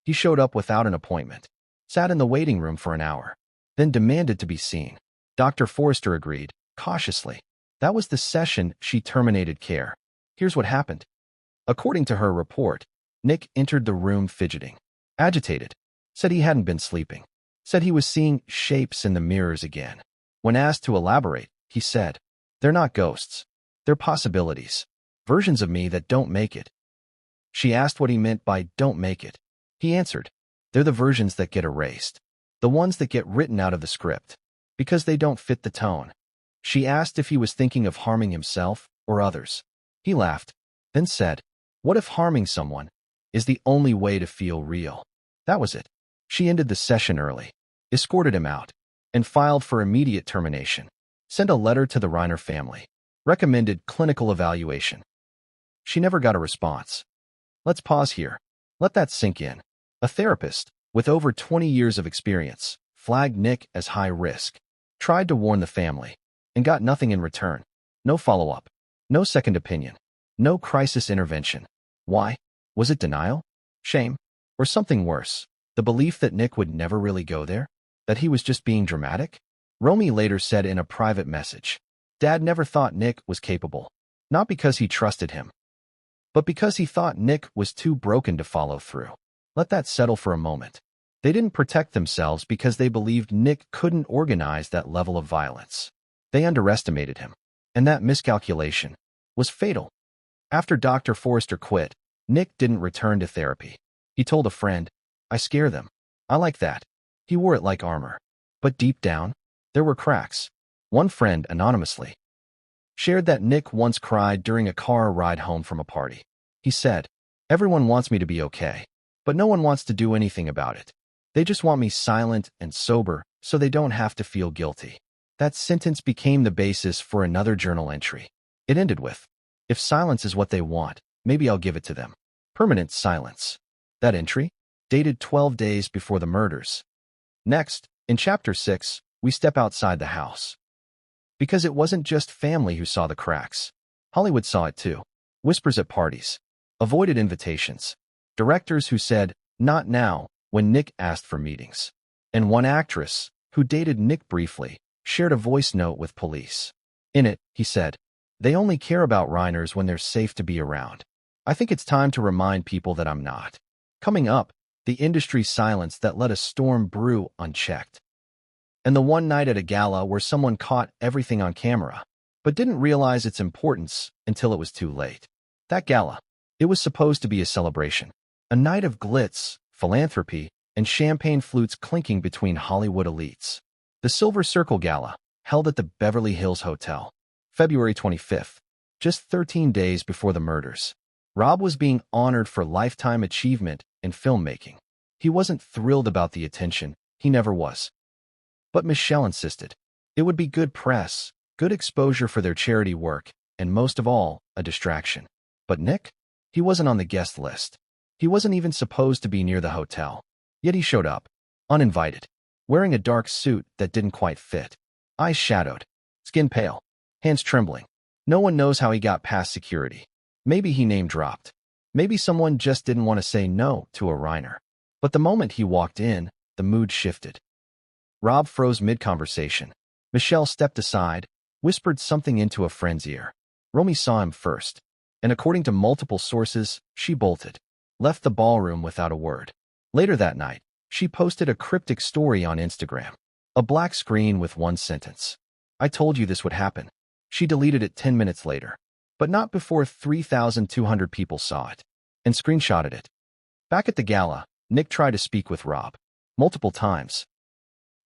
He showed up without an appointment, sat in the waiting room for an hour, then demanded to be seen. Dr. Forrester agreed, cautiously. That was the session she terminated care. Here's what happened. According to her report, Nick entered the room fidgeting, agitated, said he hadn't been sleeping, said he was seeing shapes in the mirrors again. When asked to elaborate, he said, "They're not ghosts. They're possibilities. Versions of me that don't make it." She asked what he meant by "don't make it." He answered, "They're the versions that get erased. The ones that get written out of the script. Because they don't fit the tone." She asked if he was thinking of harming himself or others. He laughed, then said, "What if harming someone is the only way to feel real?" That was it. She ended the session early, escorted him out, and filed for immediate termination. Sent a letter to the Reiner family. Recommended clinical evaluation. She never got a response. Let's pause here. Let that sink in. A therapist, with over 20 years of experience, flagged Nick as high risk, tried to warn the family, and got nothing in return. No follow-up. No second opinion. No crisis intervention. Why? Was it denial? Shame? Or something worse? The belief that Nick would never really go there? That he was just being dramatic? Romy later said in a private message, "Dad never thought Nick was capable. Not because he trusted him, but because he thought Nick was too broken to follow through." Let that settle for a moment. They didn't protect themselves because they believed Nick couldn't organize that level of violence. They underestimated him. And that miscalculation was fatal. After Dr. Forrester quit, Nick didn't return to therapy. He told a friend, "I scare them. I like that." He wore it like armor. But deep down, there were cracks. One friend, anonymously, shared that Nick once cried during a car ride home from a party. He said, "Everyone wants me to be okay, but no one wants to do anything about it. They just want me silent and sober so they don't have to feel guilty." That sentence became the basis for another journal entry. It ended with, "If silence is what they want, maybe I'll give it to them." Permanent silence. That entry, dated 12 days before the murders. Next, in Chapter 6, we step outside the house. Because it wasn't just family who saw the cracks. Hollywood saw it too. Whispers at parties. Avoided invitations. Directors who said, "Not now," when Nick asked for meetings. And one actress, who dated Nick briefly, shared a voice note with police. In it, he said, "They only care about Reiners when they're safe to be around. I think it's time to remind people that I'm not." Coming up, the industry silence that let a storm brew unchecked. And the one night at a gala where someone caught everything on camera, but didn't realize its importance until it was too late. That gala, it was supposed to be a celebration. A night of glitz, philanthropy, and champagne flutes clinking between Hollywood elites. The Silver Circle Gala, held at the Beverly Hills Hotel. February 25th, just 13 days before the murders. Rob was being honored for lifetime achievement in filmmaking. He wasn't thrilled about the attention. He never was. But Michelle insisted. It would be good press, good exposure for their charity work, and most of all, a distraction. But Nick? He wasn't on the guest list. He wasn't even supposed to be near the hotel. Yet he showed up, uninvited, wearing a dark suit that didn't quite fit. Eyes shadowed, skin pale, hands trembling. No one knows how he got past security. Maybe he name-dropped. Maybe someone just didn't want to say no to a Reiner. But the moment he walked in, the mood shifted. Rob froze mid-conversation. Michelle stepped aside, whispered something into a friend's ear. Romy saw him first, and according to multiple sources, she bolted, left the ballroom without a word. Later that night, she posted a cryptic story on Instagram. A black screen with one sentence. "I told you this would happen." She deleted it 10 minutes later, but not before 3,200 people saw it, and screenshotted it. Back at the gala, Nick tried to speak with Rob. Multiple times.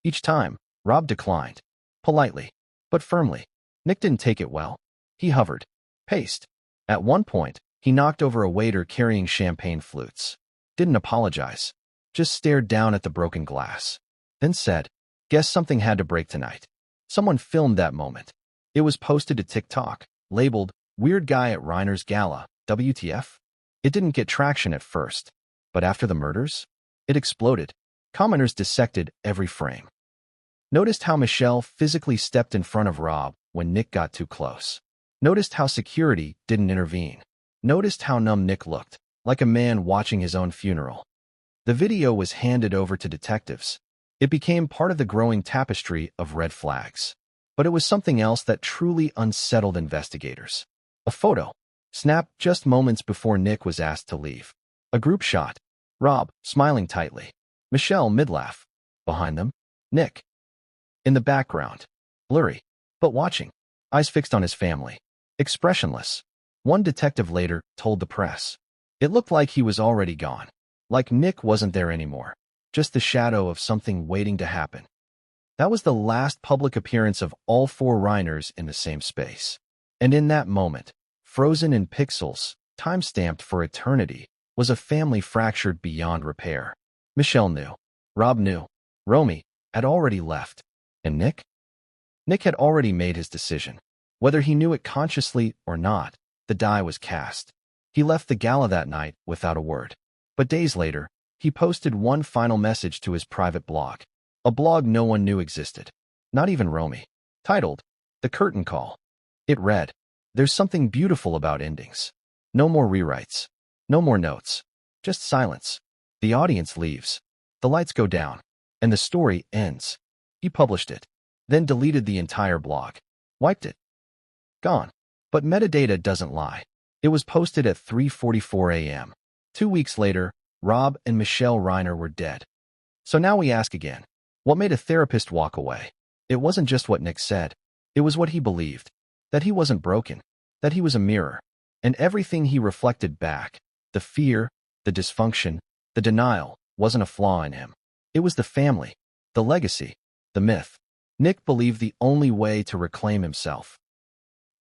Each time, Rob declined. Politely, but firmly. Nick didn't take it well. He hovered, paced. At one point, he knocked over a waiter carrying champagne flutes. Didn't apologize. Just stared down at the broken glass. Then said, "Guess something had to break tonight." Someone filmed that moment. It was posted to TikTok, labeled, "Weird Guy at Reiner's Gala, WTF?" It didn't get traction at first, but after the murders, it exploded. Commenters dissected every frame. Noticed how Michelle physically stepped in front of Rob when Nick got too close. Noticed how security didn't intervene. Noticed how numb Nick looked, like a man watching his own funeral. The video was handed over to detectives. It became part of the growing tapestry of red flags. But it was something else that truly unsettled investigators. A photo, snapped just moments before Nick was asked to leave. A group shot. Rob, smiling tightly. Michelle, mid-laugh. Behind them, Nick. In the background, blurry, but watching. Eyes fixed on his family. Expressionless. One detective later told the press. It looked like he was already gone. Like Nick wasn't there anymore. Just the shadow of something waiting to happen. That was the last public appearance of all four Reiners in the same space. And in that moment, frozen in pixels, time-stamped for eternity, was a family fractured beyond repair. Michelle knew. Rob knew. Romy had already left. And Nick? Nick had already made his decision. Whether he knew it consciously or not, the die was cast. He left the gala that night without a word. But days later, he posted one final message to his private blog. A blog no one knew existed. Not even Romy. Titled, "The Curtain Call." It read, "There's something beautiful about endings. No more rewrites. No more notes. Just silence. The audience leaves. The lights go down. And the story ends." He published it, then deleted the entire blog. Wiped it. Gone. But metadata doesn't lie. It was posted at 3:44 a.m. 2 weeks later, Rob and Michelle Reiner were dead. So now we ask again, what made a therapist walk away? It wasn't just what Nick said. It was what he believed. That he wasn't broken. That he was a mirror. And everything he reflected back, the fear, the dysfunction, the denial, wasn't a flaw in him. It was the family, the legacy, the myth. Nick believed the only way to reclaim himself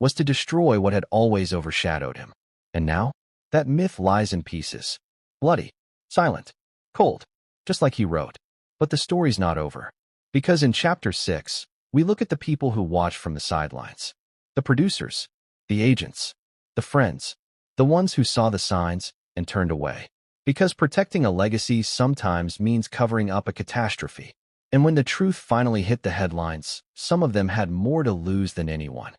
was to destroy what had always overshadowed him. And now, that myth lies in pieces. Bloody, silent, cold, just like he wrote. But the story's not over. Because in Chapter 6, we look at the people who watched from the sidelines. The producers, the agents, the friends, the ones who saw the signs and turned away. Because protecting a legacy sometimes means covering up a catastrophe. And when the truth finally hit the headlines, some of them had more to lose than anyone.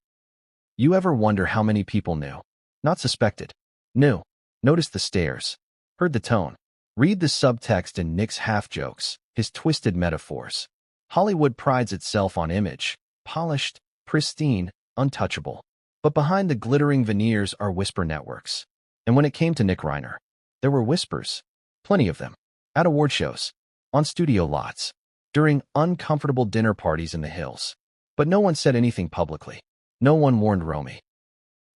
You ever wonder how many people knew? Not suspected. Knew. Noticed the stares. Heard the tone. Read the subtext in Nick's half-jokes, his twisted metaphors. Hollywood prides itself on image. Polished, pristine, untouchable. But behind the glittering veneers are whisper networks. And when it came to Nick Reiner, there were whispers. Plenty of them. At award shows. On studio lots. During uncomfortable dinner parties in the hills. But no one said anything publicly. No one warned Romy.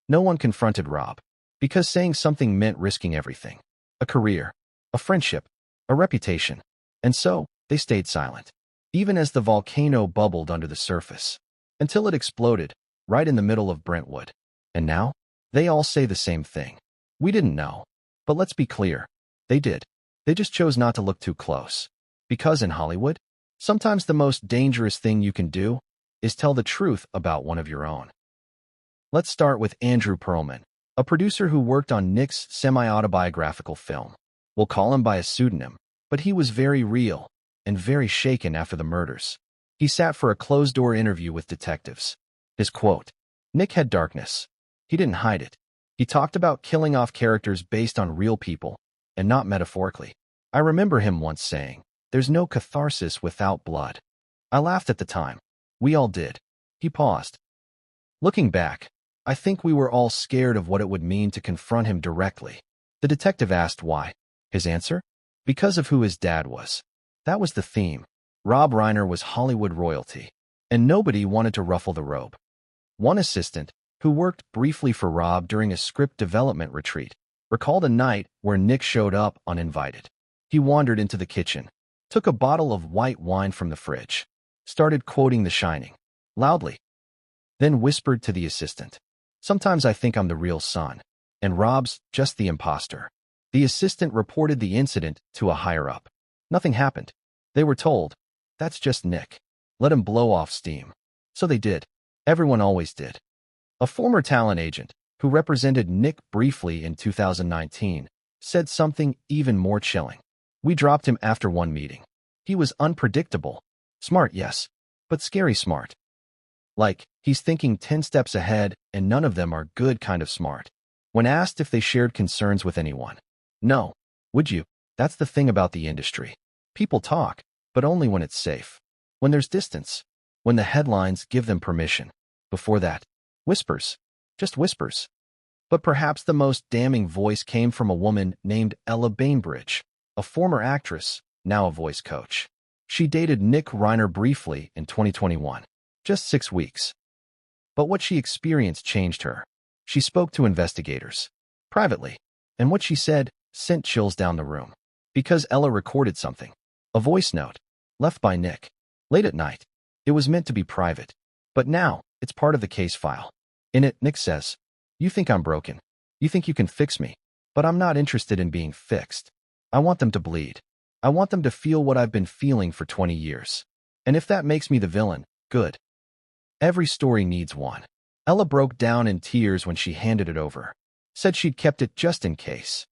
No one confronted Rob. Because saying something meant risking everything. A career. A friendship. A reputation. And so, they stayed silent. Even as the volcano bubbled under the surface. Until it exploded, right in the middle of Brentwood. And now, They all say the same thing. We didn't know. But let's be clear. They did. They just chose not to look too close. Because in Hollywood, sometimes the most dangerous thing you can do is tell the truth about one of your own. Let's start with Andrew Perlman, a producer who worked on Nick's semi-autobiographical film. We'll call him by a pseudonym, but he was very real and very shaken after the murders. He sat for a closed-door interview with detectives. His quote, "Nick had darkness. He didn't hide it. He talked about killing off characters based on real people and not metaphorically. I remember him once saying, 'There's no catharsis without blood.' I laughed at the time. We all did." He paused. Looking back, I think we were all scared of what it would mean to confront him directly. The detective asked why. His answer? Because of who his dad was. That was the theme. Rob Reiner was Hollywood royalty, and nobody wanted to ruffle the robe. One assistant, who worked briefly for Rob during a script development retreat, recalled a night where Nick showed up uninvited. He wandered into the kitchen, took a bottle of white wine from the fridge, started quoting The Shining, loudly, then whispered to the assistant, "Sometimes I think I'm the real son, and Rob's just the imposter." The assistant reported the incident to a higher-up. Nothing happened. They were told, "That's just Nick. Let him blow off steam." So they did. Everyone always did. A former talent agent, who represented Nick briefly in 2019, said something even more chilling. "We dropped him after one meeting. He was unpredictable. Smart, yes, but scary smart. Like, he's thinking 10 steps ahead, and none of them are good kind of smart." When asked if they shared concerns with anyone, "No. Would you?" That's the thing about the industry. People talk, but only when it's safe. When there's distance. When the headlines give them permission. Before that, whispers. Just whispers. But perhaps the most damning voice came from a woman named Ella Bainbridge, a former actress, now a voice coach. She dated Nick Reiner briefly in 2021. Just 6 weeks. But what she experienced changed her. She spoke to investigators. Privately. And what she said sent chills down the room. Because Ella recorded something. A voice note. Left by Nick. Late at night. It was meant to be private. But now, it's part of the case file. In it, Nick says, "You think I'm broken. You think you can fix me. But I'm not interested in being fixed. I want them to bleed. I want them to feel what I've been feeling for 20 years. And if that makes me the villain, good." Every story needs one. Ella broke down in tears when she handed it over. Said she'd kept it just in case.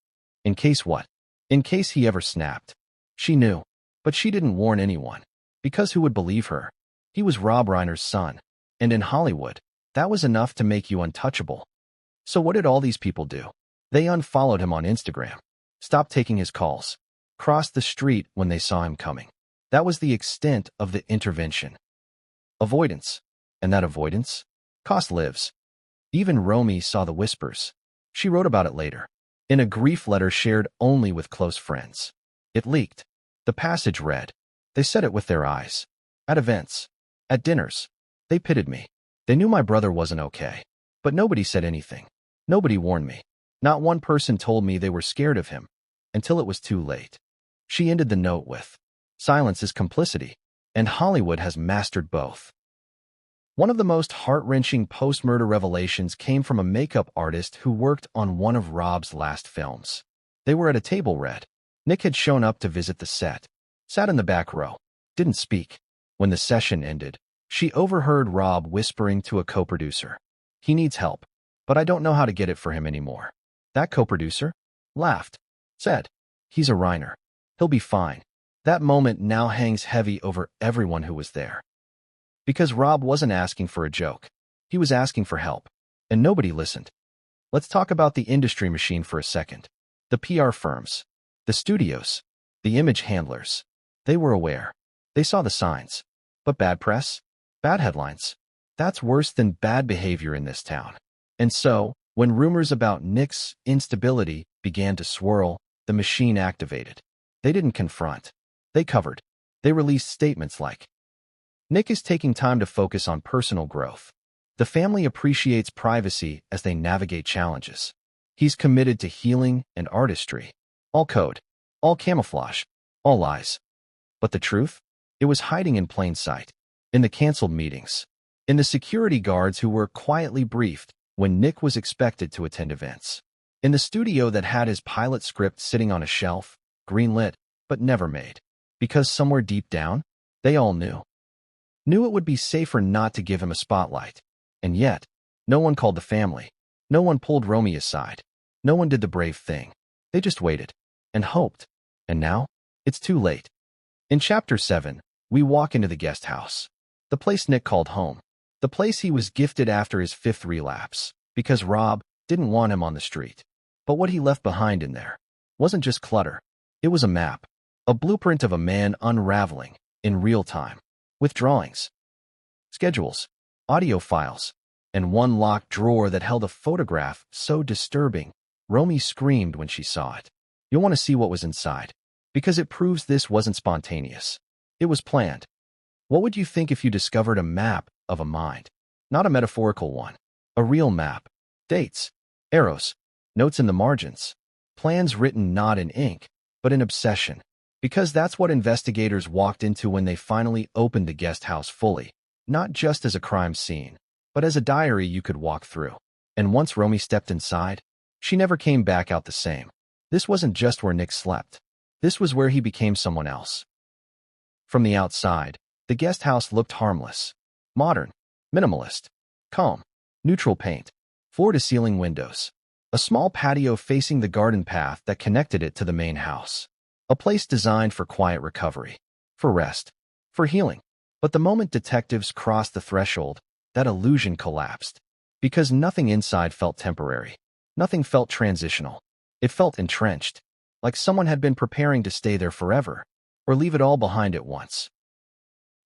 In case what? In case he ever snapped. She knew. But she didn't warn anyone. Because who would believe her? He was Rob Reiner's son. And in Hollywood, that was enough to make you untouchable. So what did all these people do? They unfollowed him on Instagram. Stopped taking his calls. Crossed the street when they saw him coming. That was the extent of the intervention. Avoidance. And that avoidance cost lives. Even Romy saw the whispers. She wrote about it later. In a grief letter shared only with close friends. It leaked. The passage read, "They said it with their eyes. At events. At dinners. They pitied me. They knew my brother wasn't okay. But nobody said anything. Nobody warned me. Not one person told me they were scared of him. Until it was too late." She ended the note with, "Silence is complicity. And Hollywood has mastered both." One of the most heart-wrenching post-murder revelations came from a makeup artist who worked on one of Rob's last films. They were at a table read. Nick had shown up to visit the set. Sat in the back row. Didn't speak. When the session ended, she overheard Rob whispering to a co-producer, "He needs help, but I don't know how to get it for him anymore." That co-producer laughed. Said, "He's a Reiner. He'll be fine." That moment now hangs heavy over everyone who was there. Because Rob wasn't asking for a joke. He was asking for help. And nobody listened. Let's talk about the industry machine for a second. The PR firms. The studios. The image handlers. They were aware. They saw the signs. But bad press? Bad headlines? That's worse than bad behavior in this town. And so, when rumors about Nick's instability began to swirl, the machine activated. They didn't confront. They covered. They released statements like, "Nick is taking time to focus on personal growth. The family appreciates privacy as they navigate challenges. He's committed to healing and artistry." All code. All camouflage. All lies. But the truth? It was hiding in plain sight. In the canceled meetings. In the security guards who were quietly briefed when Nick was expected to attend events. In the studio that had his pilot script sitting on a shelf, greenlit, but never made. Because somewhere deep down, they all knew it would be safer not to give him a spotlight. And yet, no one called the family. No one pulled Romy aside. No one did the brave thing. They just waited and hoped. And now, it's too late. In Chapter 7, we walk into the guest house. The place Nick called home. The place he was gifted after his 5th relapse, because Rob didn't want him on the street. But what he left behind in there wasn't just clutter. It was a map, a blueprint of a man unraveling in real time, with drawings, schedules, audio files, and one locked drawer that held a photograph so disturbing, Romy screamed when she saw it. You'll want to see what was inside, because it proves this wasn't spontaneous. It was planned. What would you think if you discovered a map of a mind? Not a metaphorical one. A real map. Dates, arrows, notes in the margins. Plans written not in ink, but in obsession. Because that's what investigators walked into when they finally opened the guest house fully. Not just as a crime scene, but as a diary you could walk through. And once Romy stepped inside, she never came back out the same. This wasn't just where Nick slept. This was where he became someone else. From the outside, the guest house looked harmless. Modern, minimalist, calm, neutral paint, floor-to-ceiling windows. A small patio facing the garden path that connected it to the main house. A place designed for quiet recovery, for rest, for healing. But the moment detectives crossed the threshold, that illusion collapsed. Because nothing inside felt temporary. Nothing felt transitional. It felt entrenched, like someone had been preparing to stay there forever, or leave it all behind at once.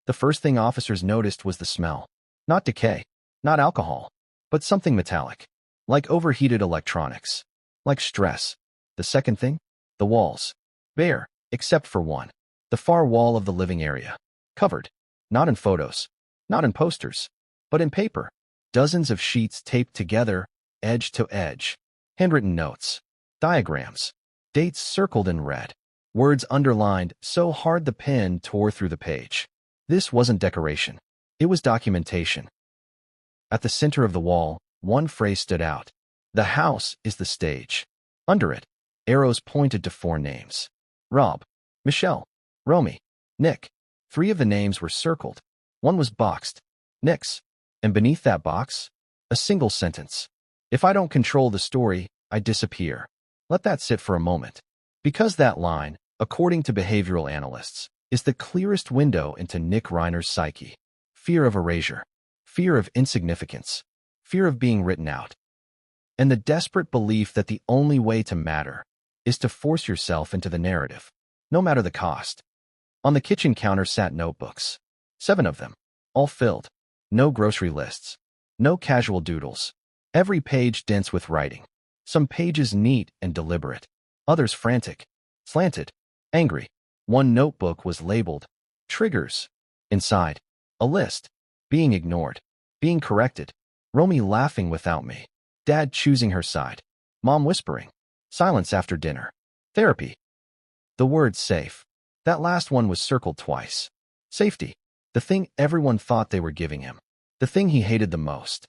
The first thing officers noticed was the smell. Not decay, not alcohol, but something metallic, like overheated electronics, like stress. The second thing? The walls. Bare, except for one. The far wall of the living area. Covered. Not in photos, not in posters, but in paper. Dozens of sheets taped together, edge to edge. Handwritten notes. Diagrams. Dates circled in red. Words underlined so hard the pen tore through the page. This wasn't decoration. It was documentation. At the center of the wall, one phrase stood out. The house is the stage. Under it, arrows pointed to 4 names. Rob, Michelle, Romy, Nick. 3 of the names were circled. One was boxed. Nick's. And beneath that box, a single sentence. If I don't control the story, I disappear. Let that sit for a moment. Because that line, according to behavioral analysts, is the clearest window into Nick Reiner's psyche. Fear of erasure. Fear of insignificance. Fear of being written out. And the desperate belief that the only way to matter is to force yourself into the narrative, no matter the cost. On the kitchen counter sat notebooks. 7 of them, all filled. No grocery lists. No casual doodles. Every page dense with writing. Some pages neat and deliberate. Others frantic, slanted, angry. One notebook was labeled triggers. Inside, a list. Being ignored. Being corrected. Romy laughing without me. Dad choosing her side. Mom whispering. Silence after dinner. Therapy. The word safe. That last one was circled twice. Safety. The thing everyone thought they were giving him. The thing he hated the most.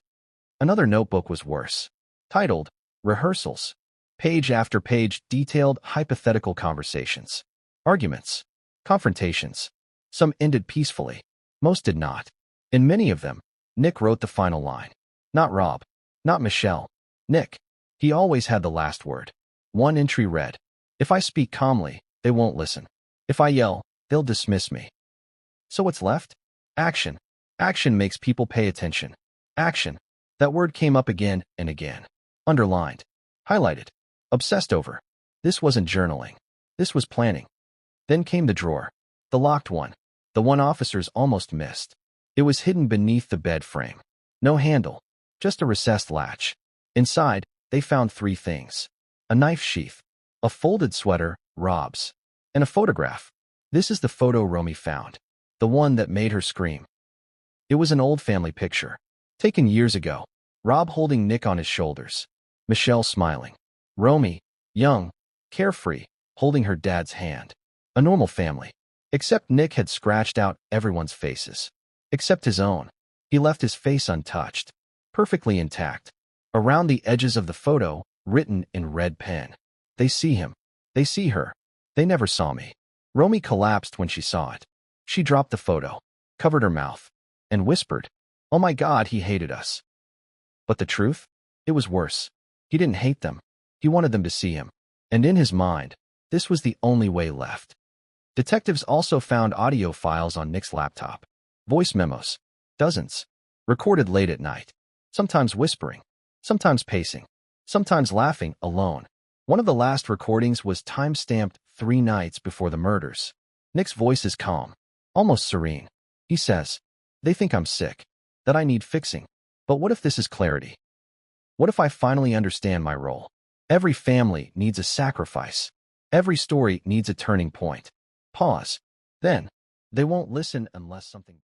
Another notebook was worse. Titled, Rehearsals. Page after page detailed hypothetical conversations. Arguments. Confrontations. Some ended peacefully. Most did not. In many of them, Nick wrote the final line. Not Rob. Not Michelle. Nick. He always had the last word. One entry read, If I speak calmly, they won't listen. If I yell, they'll dismiss me. So what's left? Action. Action makes people pay attention. Action. That word came up again and again. Underlined. Highlighted. Obsessed over. This wasn't journaling. This was planning. Then came the drawer. The locked one. The one officers almost missed. It was hidden beneath the bed frame. No handle. Just a recessed latch. Inside, they found 3 things. A knife sheath. A folded sweater, Rob's. And a photograph. This is the photo Romy found. The one that made her scream. It was an old family picture. Taken years ago. Rob holding Nick on his shoulders. Michelle smiling. Romy, young, carefree, holding her dad's hand. A normal family. Except Nick had scratched out everyone's faces. Except his own. He left his face untouched. Perfectly intact. Around the edges of the photo, written in red pen. They see him. They see her. They never saw me. Romy collapsed when she saw it. She dropped the photo, covered her mouth, and whispered, "Oh my God, he hated us." But the truth? It was worse. He didn't hate them. He wanted them to see him. And in his mind, this was the only way left. Detectives also found audio files on Nick's laptop. Voice memos. Dozens. Recorded late at night. Sometimes whispering. Sometimes pacing. Sometimes laughing alone. One of the last recordings was time-stamped 3 nights before the murders. Nick's voice is calm, almost serene. He says, "They think I'm sick, that I need fixing. But what if this is clarity? What if I finally understand my role? Every family needs a sacrifice. Every story needs a turning point." Pause. Then, they won't listen unless something